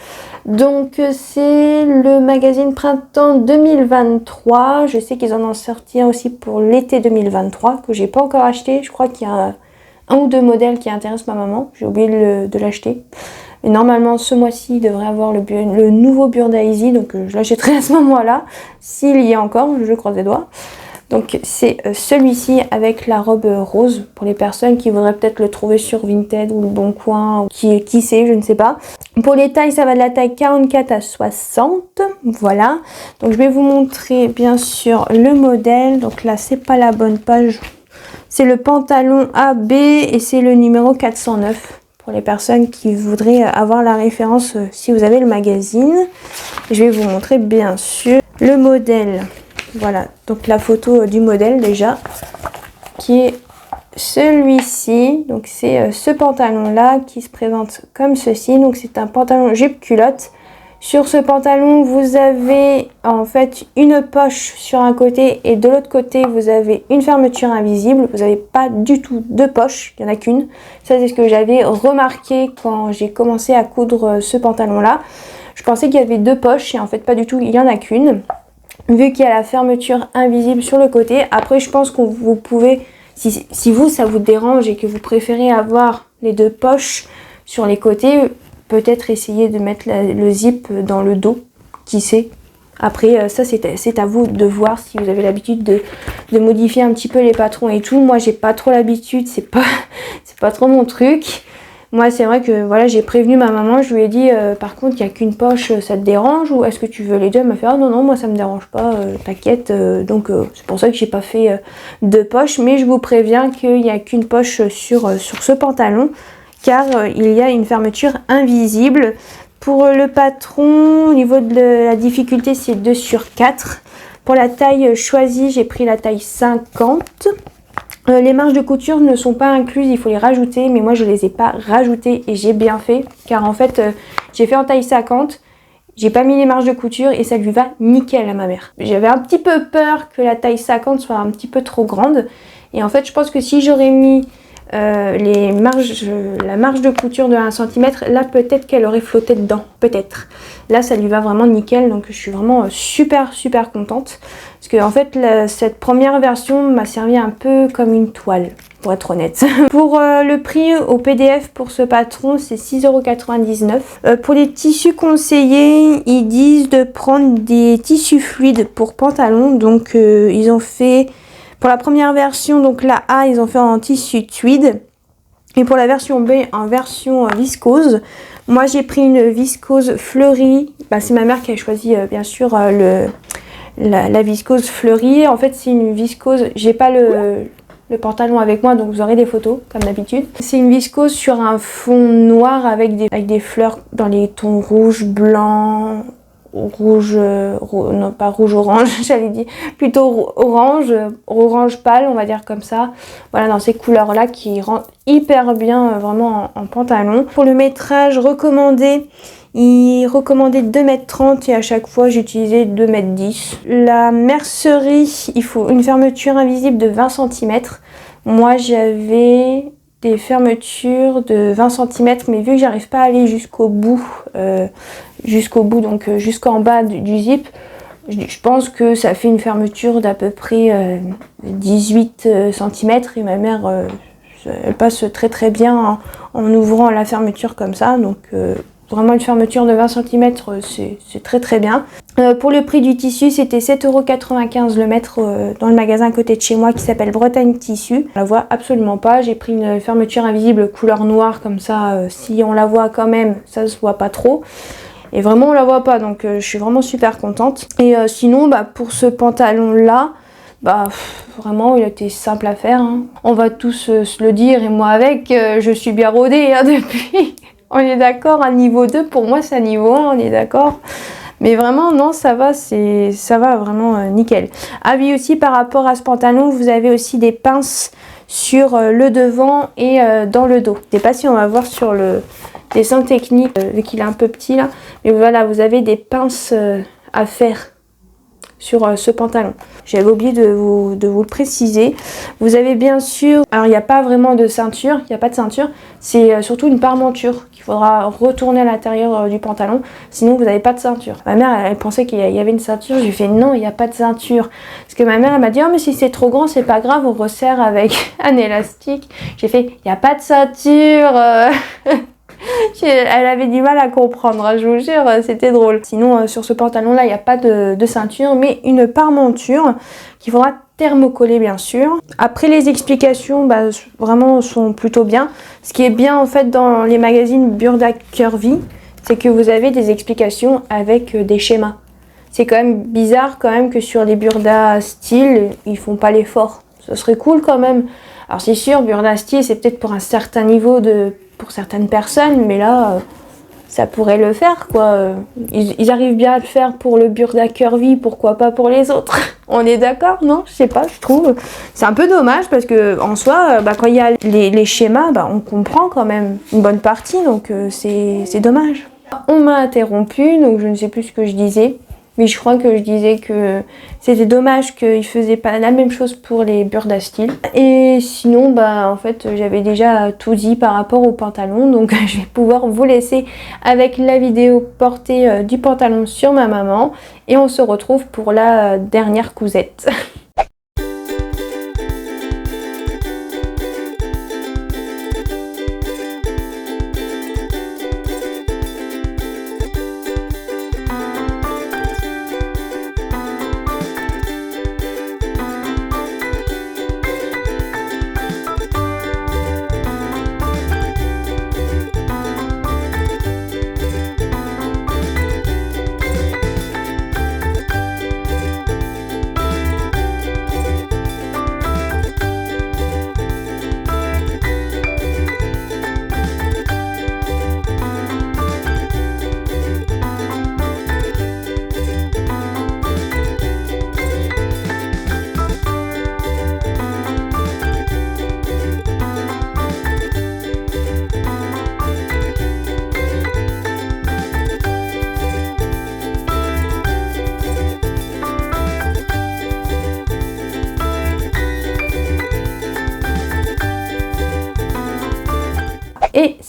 Donc, c'est le magazine printemps 2023. Je sais qu'ils en ont sorti un aussi pour l'été 2023, que j'ai pas encore acheté. Je crois qu'il y a un ou 2 modèles qui intéressent ma maman. J'ai oublié de l'acheter. Mais normalement, ce mois-ci, il devrait avoir le nouveau Burda Easy. Donc, je l'achèterai à ce moment-là. S'il y a encore, je croise les doigts. Donc, c'est celui-ci avec la robe rose. Pour les personnes qui voudraient peut-être le trouver sur Vinted ou Le Bon Coin. Ou qui sait, je ne sais pas. Pour les tailles, ça va de la taille 44 à 60. Voilà. Donc, je vais vous montrer, bien sûr, le modèle. Donc là, c'est pas la bonne page. C'est le pantalon AB et c'est le numéro 409 pour les personnes qui voudraient avoir la référence si vous avez le magazine. Je vais vous montrer bien sûr le modèle. Voilà, donc la photo du modèle déjà qui est celui-ci. Donc c'est ce pantalon là qui se présente comme ceci. Donc c'est un pantalon jupe culotte. Sur ce pantalon, vous avez en fait une poche sur un côté et de l'autre côté, vous avez une fermeture invisible. Vous n'avez pas du tout de poche, il n'y en a qu'une. Ça, c'est ce que j'avais remarqué quand j'ai commencé à coudre ce pantalon-là. Je pensais qu'il y avait 2 poches et en fait pas du tout, il n'y en a qu'une. Vu qu'il y a la fermeture invisible sur le côté. Après, je pense que vous pouvez Si vous, ça vous dérange et que vous préférez avoir les 2 poches sur les côtés, peut-être essayer de mettre le zip dans le dos, qui sait. Après, ça c'est à vous de voir si vous avez l'habitude de modifier un petit peu les patrons et tout. Moi, j'ai pas trop l'habitude, c'est pas trop mon truc. Moi, c'est vrai que voilà, j'ai prévenu ma maman, je lui ai dit par contre, il n'y a qu'une poche, ça te dérange ou est-ce que tu veux les 2? Elle m'a fait ah non, moi ça me dérange pas, t'inquiète. Donc c'est pour ça que j'ai pas fait 2 poches, mais je vous préviens qu'il n'y a qu'une poche sur ce pantalon car il y a une fermeture invisible. Pour le patron, au niveau de la difficulté, c'est 2 sur 4. Pour la taille choisie, j'ai pris la taille 50. Les marges de couture ne sont pas incluses, il faut les rajouter, mais moi je les ai pas rajoutées et j'ai bien fait. Car en fait, j'ai fait en taille 50, j'ai pas mis les marges de couture et ça lui va nickel à ma mère. J'avais un petit peu peur que la taille 50 soit un petit peu trop grande. Et en fait, je pense que si j'aurais mis la marge de couture de 1 cm, là peut-être qu'elle aurait flotté dedans, peut-être. Là ça lui va vraiment nickel, donc je suis vraiment super contente. Parce que en fait cette première version m'a servi un peu comme une toile, pour être honnête. Pour le prix au PDF pour ce patron, c'est 6,99 €. Pour les tissus conseillés, ils disent de prendre des tissus fluides pour pantalon, donc ils ont fait... Pour la première version, donc la A, ils ont fait en tissu tweed. Et pour la version B, en version viscose. Moi, j'ai pris une viscose fleurie. C'est ma mère qui a choisi, bien sûr, la viscose fleurie. En fait, c'est une viscose... J'ai pas le pantalon avec moi, donc vous aurez des photos, comme d'habitude. C'est une viscose sur un fond noir avec des fleurs dans les tons rouge, blanc... non pas rouge orange, j'allais dire plutôt orange pâle, on va dire comme ça. Voilà, dans ces couleurs là qui rendent hyper bien vraiment en pantalon. Pour le métrage recommandé, il recommandait 2,30 m et à chaque fois j'ai utilisé 2,10 m. La mercerie, il faut une fermeture invisible de 20 cm. Moi j'avais des fermetures de 20 cm, mais vu que j'arrive pas à aller jusqu'au bout, donc jusqu'en bas du zip, je pense que ça fait une fermeture d'à peu près 18 cm et ma mère elle passe très bien en ouvrant la fermeture comme ça, donc vraiment une fermeture de 20 cm c'est très bien. Pour le prix du tissu, c'était 7,95 € le mètre dans le magasin à côté de chez moi qui s'appelle Bretagne Tissu. On la voit absolument pas, j'ai pris une fermeture invisible couleur noire comme ça, si on la voit quand même, ça se voit pas trop. Et vraiment on la voit pas, donc je suis vraiment super contente. Et sinon pour ce pantalon là, vraiment il était simple à faire, hein. On va tous se le dire et moi avec, je suis bien rodée depuis. On est d'accord, un niveau 2 pour moi c'est un niveau 1, on est d'accord. Mais vraiment non, ça va vraiment nickel. Ah oui, aussi par rapport à ce pantalon, vous avez aussi des pinces sur le devant et dans le dos. Je sais pas si on va voir sur le dessin technique vu qu'il est un peu petit là, mais voilà, vous avez des pinces à faire sur ce pantalon. J'avais oublié de vous le préciser. Vous avez bien sûr, alors il n'y a pas vraiment de ceinture, il n'y a pas de ceinture, c'est surtout une parmenture qu'il faudra retourner à l'intérieur du pantalon, sinon vous n'avez pas de ceinture. Ma mère elle pensait qu'il y avait une ceinture, je lui ai fait non, il n'y a pas de ceinture. Parce que ma mère elle m'a dit oh mais si c'est trop grand c'est pas grave, on resserre avec un élastique. J'ai fait il n'y a pas de ceinture. Elle avait du mal à comprendre, je vous jure, c'était drôle. Sinon, sur ce pantalon-là, il n'y a pas de ceinture, mais une parmenture qu'il faudra thermocoller, bien sûr. Après, les explications, vraiment, sont plutôt bien. Ce qui est bien, en fait, dans les magazines Burda Curvy, c'est que vous avez des explications avec des schémas. C'est quand même bizarre, quand même, que sur les Burda Style, ils font pas l'effort. Ce serait cool, quand même. Alors, c'est sûr, Burda Style, c'est peut-être pour un certain niveau pour certaines personnes, mais là ça pourrait le faire quoi. Ils arrivent bien à le faire pour le Burda Curvy, pourquoi pas pour les autres? On est d'accord, non? Je sais pas, je trouve. C'est un peu dommage parce que en soi, quand il y a les schémas, on comprend quand même une bonne partie, donc c'est dommage. On m'a interrompu, donc je ne sais plus ce que je disais. Mais je crois que je disais que c'était dommage qu'ils ne faisaient pas la même chose pour les Burda Style. Et sinon, en fait, j'avais déjà tout dit par rapport au pantalon. Donc, je vais pouvoir vous laisser avec la vidéo portée du pantalon sur ma maman. Et on se retrouve pour la dernière cousette.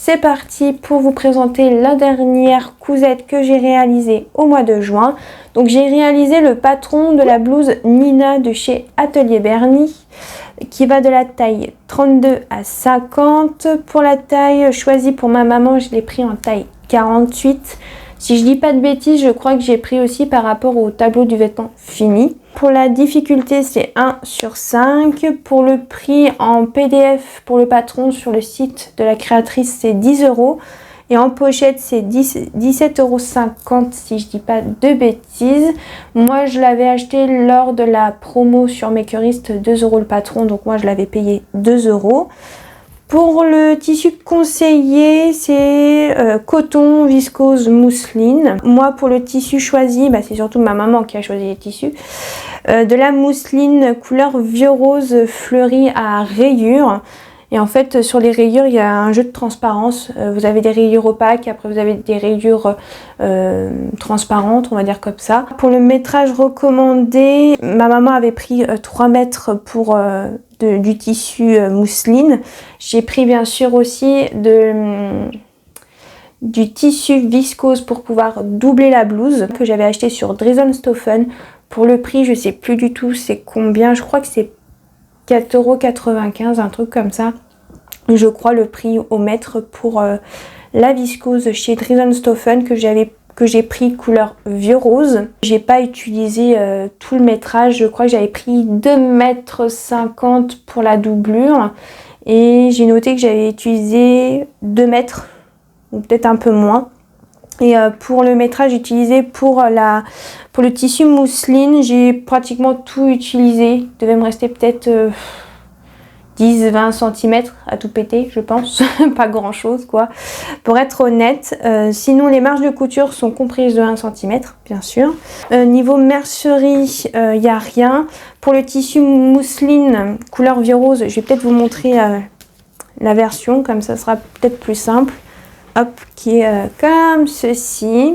c'est parti pour vous présenter la dernière cousette que j'ai réalisée au mois de juin. Donc j'ai réalisé le patron de la blouse Nina de chez Atelier Bernie qui va de la taille 32 à 50. Pour la taille choisie pour ma maman, je l'ai pris en taille 48. Si je dis pas de bêtises, je crois que j'ai pris aussi par rapport au tableau du vêtement fini. Pour la difficulté, c'est 1 sur 5. Pour le prix en PDF pour le patron sur le site de la créatrice, c'est 10 €. Et en pochette, c'est 17,50 € si je dis pas de bêtises. Moi, je l'avais acheté lors de la promo sur Makerist, 2 € le patron. Donc moi, je l'avais payé 2 €. Pour le tissu conseillé, c'est coton, viscose, mousseline. Moi, pour le tissu choisi, c'est surtout ma maman qui a choisi les tissus. De la mousseline couleur vieux rose fleuri à rayures. Et en fait, sur les rayures, il y a un jeu de transparence. Vous avez des rayures opaques, après vous avez des rayures transparentes, on va dire comme ça. Pour le métrage recommandé, ma maman avait pris 3 mètres pour du tissu mousseline. J'ai pris bien sûr aussi du tissu viscose pour pouvoir doubler la blouse que j'avais acheté sur Dresden-Stoffen. Pour le prix, je sais plus du tout c'est combien, je crois que c'est 4,95 €, un truc comme ça. Je crois le prix au mètre pour la viscose chez Dresden-Stoffen que j'ai pris couleur vieux rose. J'ai pas utilisé tout le métrage, je crois que j'avais pris 2,50 m pour la doublure. Et j'ai noté que j'avais utilisé 2 mètres, ou peut-être un peu moins. Et pour le métrage utilisé pour le tissu mousseline, j'ai pratiquement tout utilisé. Il devait me rester peut-être 10-20 cm à tout péter, je pense. Pas grand chose quoi, pour être honnête. Sinon les marges de couture sont comprises de 1 cm, bien sûr. Niveau mercerie, il n'y a rien. Pour le tissu mousseline couleur vieux rose, je vais peut-être vous montrer la version, comme ça sera peut-être plus simple. Hop, qui est comme ceci.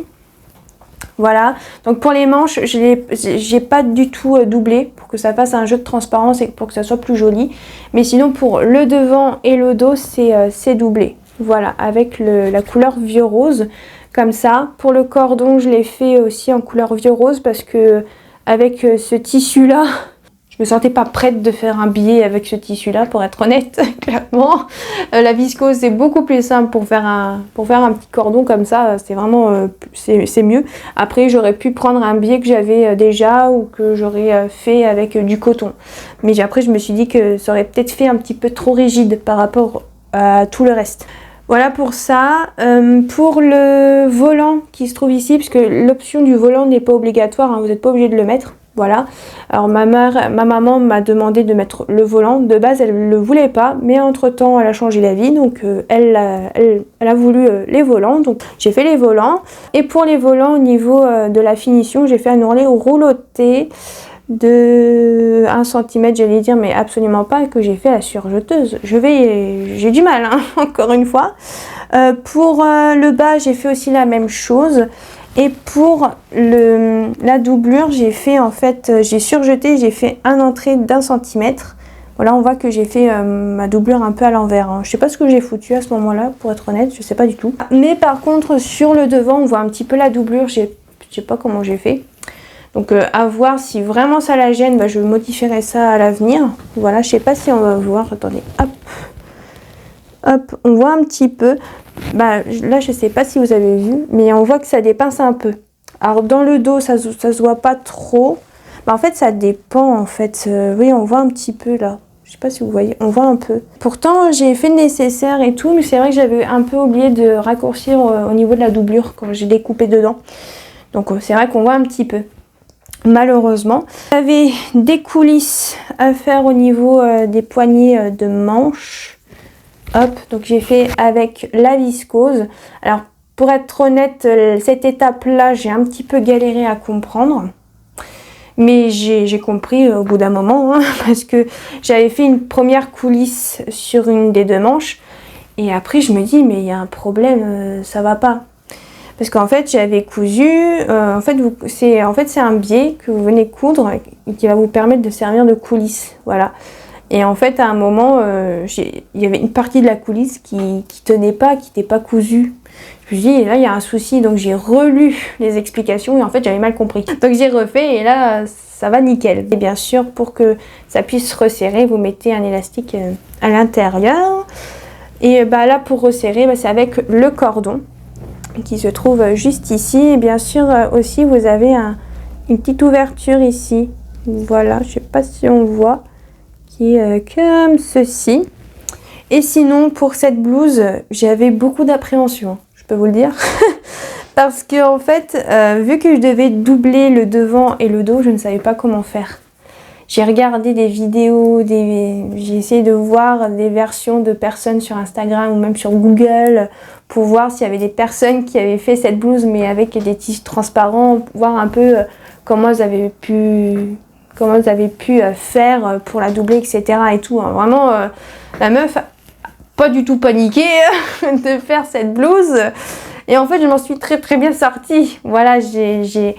Voilà, donc pour les manches, j'ai pas du tout doublé pour que ça fasse un jeu de transparence et pour que ça soit plus joli. Mais sinon pour le devant et le dos, c'est doublé. Voilà, avec la couleur vieux rose, comme ça. Pour le cordon, je l'ai fait aussi en couleur vieux rose parce que avec ce tissu-là, je me sentais pas prête de faire un billet avec ce tissu là, pour être honnête, clairement. La viscose c'est beaucoup plus simple pour faire un petit cordon comme ça, c'est vraiment c'est mieux. Après j'aurais pu prendre un billet que j'avais déjà ou que j'aurais fait avec du coton. Mais après je me suis dit que ça aurait peut-être fait un petit peu trop rigide par rapport à tout le reste. Voilà pour ça. Pour le volant qui se trouve ici, puisque l'option du volant n'est pas obligatoire, hein, vous n'êtes pas obligé de le mettre. Voilà, alors ma maman m'a demandé de mettre le volant. De base elle ne le voulait pas, mais entre temps elle a changé d'avis, donc elle a voulu les volants, donc j'ai fait les volants. Et pour les volants au niveau de la finition, j'ai fait un ourlet rouloté de 1 cm, j'allais dire, mais absolument pas, que j'ai fait à la surjeteuse. J'ai du mal, hein, encore une fois. Pour le bas, j'ai fait aussi la même chose. Et pour la doublure, j'ai fait en fait, j'ai surjeté, j'ai fait un entrée d'1 cm. Voilà, on voit que j'ai fait ma doublure un peu à l'envers, hein. Je sais pas ce que j'ai foutu à ce moment-là, pour être honnête, je sais pas du tout. Mais par contre, sur le devant, on voit un petit peu la doublure, je sais pas comment j'ai fait. Donc à voir si vraiment ça la gêne, je modifierai ça à l'avenir. Voilà, je sais pas si on va voir, attendez, hop. Hop, on voit un petit peu. Là, je sais pas si vous avez vu, mais on voit que ça dépince un peu. Alors, dans le dos, ça se voit pas trop. En fait, ça dépend, en fait. Oui, on voit un petit peu, là. Je sais pas si vous voyez, on voit un peu. Pourtant, j'ai fait le nécessaire et tout, mais c'est vrai que j'avais un peu oublié de raccourcir au niveau de la doublure quand j'ai découpé dedans. Donc, c'est vrai qu'on voit un petit peu. Malheureusement. J'avais des coulisses à faire au niveau des poignées de manches. Hop, donc j'ai fait avec la viscose. Alors pour être honnête, cette étape là j'ai un petit peu galéré à comprendre, mais j'ai compris au bout d'un moment, hein, parce que j'avais fait une première coulisse sur une des 2 manches et après je me dis mais il y a un problème, ça va pas, parce qu'en fait j'avais cousu, en fait c'est un biais que vous venez coudre et qui va vous permettre de servir de coulisse, voilà. Et en fait, à un moment, il y avait une partie de la coulisse qui tenait pas, qui n'était pas cousue. Je me suis dit, là, il y a un souci. Donc, j'ai relu les explications et en fait, j'avais mal compris. Donc, j'ai refait et là, ça va nickel. Et bien sûr, pour que ça puisse resserrer, vous mettez un élastique à l'intérieur. Et bah, là, pour resserrer, bah, c'est avec le cordon qui se trouve juste ici. Et bien sûr, aussi, vous avez une petite ouverture ici. Voilà, je ne sais pas si on voit, qui est comme ceci. Et sinon, pour cette blouse, j'avais beaucoup d'appréhension, je peux vous le dire. Parce que en fait, vu que je devais doubler le devant et le dos, je ne savais pas comment faire. J'ai regardé des vidéos, j'ai essayé de voir des versions de personnes sur Instagram ou même sur Google pour voir s'il y avait des personnes qui avaient fait cette blouse mais avec des tissus transparents, voir un peu comment elles avaient pu faire pour la doubler, etc. et tout. Vraiment, la meuf pas du tout paniqué de faire cette blouse. Et en fait, je m'en suis très très bien sortie. Voilà, j'ai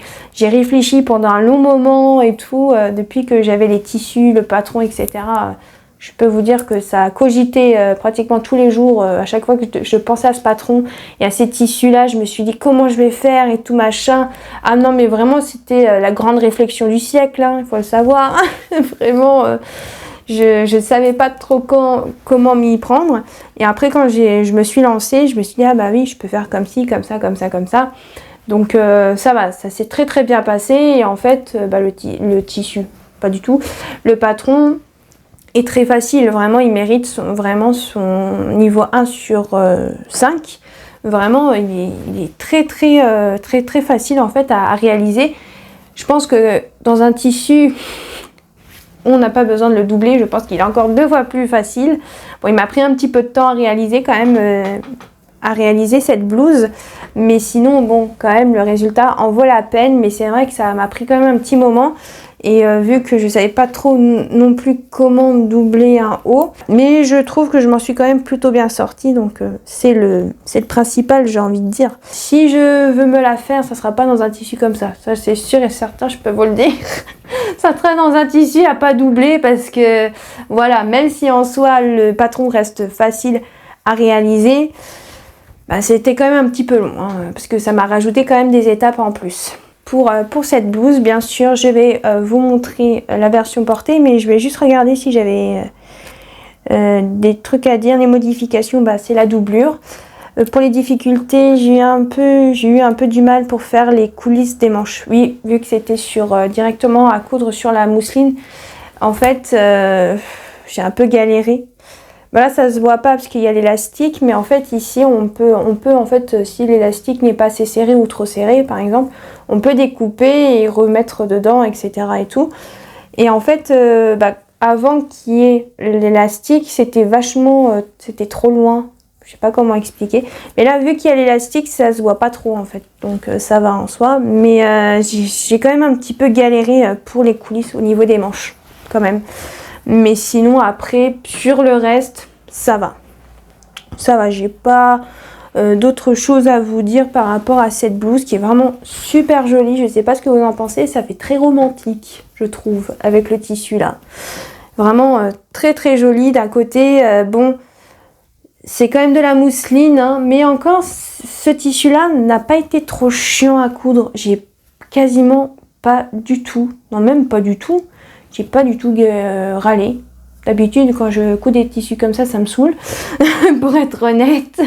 réfléchi pendant un long moment et tout, depuis que j'avais les tissus, le patron, etc. Je peux vous dire que ça a cogité pratiquement tous les jours. À chaque fois que je pensais à ce patron et à ces tissus-là, je me suis dit comment je vais faire et tout machin. Ah non, mais vraiment, c'était la grande réflexion du siècle, hein, il faut le savoir. Vraiment... je ne savais pas trop comment m'y prendre. Et après, quand je me suis lancée, je me suis dit, ah bah oui, je peux faire comme ci, comme ça, comme ça, comme ça. Donc ça va, ça s'est très très bien passé. Et en fait, bah, le tissu, pas du tout. Le patron est très facile, vraiment, il mérite vraiment son niveau 1 sur 5. Vraiment, il est très très très très facile en fait à réaliser. Je pense que dans un tissu... on n'a pas besoin de le doubler, je pense qu'il est encore 2 fois plus facile. Bon, il m'a pris un petit peu de temps à réaliser quand même, à réaliser cette blouse. Mais sinon, bon, quand même, le résultat en vaut la peine. Mais c'est vrai que ça m'a pris quand même un petit moment. Et vu que je savais pas trop non plus comment doubler un haut. Mais je trouve que je m'en suis quand même plutôt bien sortie. Donc c'est le principal, j'ai envie de dire. Si je veux me la faire, ça sera pas dans un tissu comme ça. Ça, c'est sûr et certain, je peux vous le dire. Ça sera dans un tissu à pas doubler parce que, voilà, même si en soi, le patron reste facile à réaliser, bah, c'était quand même un petit peu long. Hein, parce que ça m'a rajouté quand même des étapes en plus. Pour cette blouse, bien sûr, je vais vous montrer la version portée, mais je vais juste regarder si j'avais des trucs à dire. Les modifications, bah, c'est la doublure. Pour les difficultés, j'ai eu un peu du mal pour faire les coulisses des manches. Oui, vu que c'était directement à coudre sur la mousseline, en fait, j'ai un peu galéré. Voilà, ça se voit pas parce qu'il y a l'élastique, mais en fait ici on peut en fait, si l'élastique n'est pas assez serré ou trop serré par exemple, on peut découper et remettre dedans, etc. et tout. Et en fait, bah, avant qu'il y ait l'élastique, c'était c'était trop loin. Je sais pas comment expliquer. Mais là, vu qu'il y a l'élastique, ça se voit pas trop en fait. Donc ça va en soi. Mais j'ai quand même un petit peu galéré pour les coulisses au niveau des manches, quand même. Mais sinon, après, sur le reste, ça va. Ça va, j'ai pas d'autres choses à vous dire par rapport à cette blouse qui est vraiment super jolie. Je sais pas ce que vous en pensez. Ça fait très romantique, je trouve, avec le tissu là. Vraiment très très joli. D'un côté, bon, c'est quand même de la mousseline, hein, mais encore, ce tissu-là n'a pas été trop chiant à coudre. J'ai quasiment pas du tout, non même pas du tout, j'ai pas du tout râlé. D'habitude, quand je couds des tissus comme ça me saoule, pour être honnête.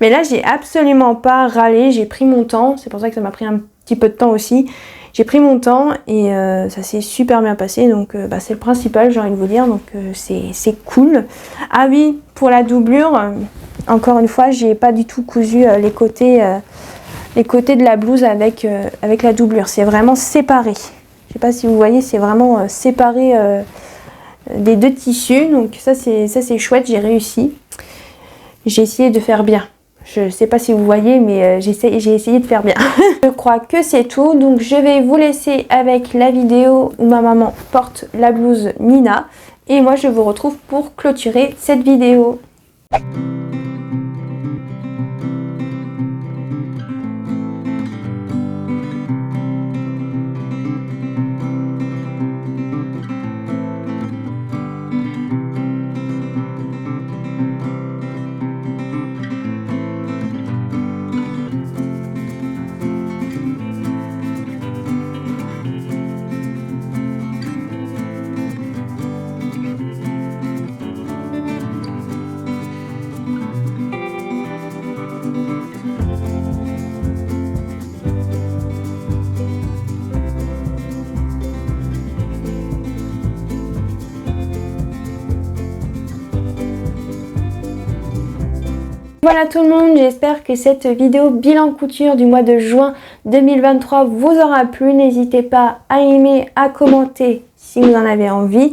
Mais là, j'ai absolument pas râlé, j'ai pris mon temps. C'est pour ça que ça m'a pris un petit peu de temps aussi. J'ai pris mon temps et ça s'est super bien passé. Donc, bah, c'est le principal, j'ai envie de vous dire. Donc, c'est cool. Ah oui, pour la doublure, encore une fois, j'ai pas du tout cousu les côtés de la blouse avec la doublure. C'est vraiment séparé. Je sais pas si vous voyez, c'est vraiment séparé des 2 tissus. Donc ça c'est chouette, j'ai réussi. J'ai essayé de faire bien. Je sais pas si vous voyez, mais j'ai essayé de faire bien. Je crois que c'est tout. Donc je vais vous laisser avec la vidéo où ma maman porte la blouse Nina. Et moi je vous retrouve pour clôturer cette vidéo. Voilà tout le monde, j'espère que cette vidéo bilan couture du mois de juin 2023 vous aura plu. N'hésitez pas à aimer, à commenter si vous en avez envie.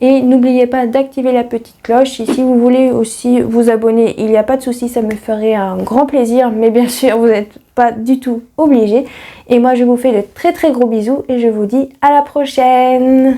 Et n'oubliez pas d'activer la petite cloche. Et si vous voulez aussi vous abonner, il n'y a pas de souci, ça me ferait un grand plaisir. Mais bien sûr, vous n'êtes pas du tout obligé. Et moi, je vous fais de très très gros bisous et je vous dis à la prochaine.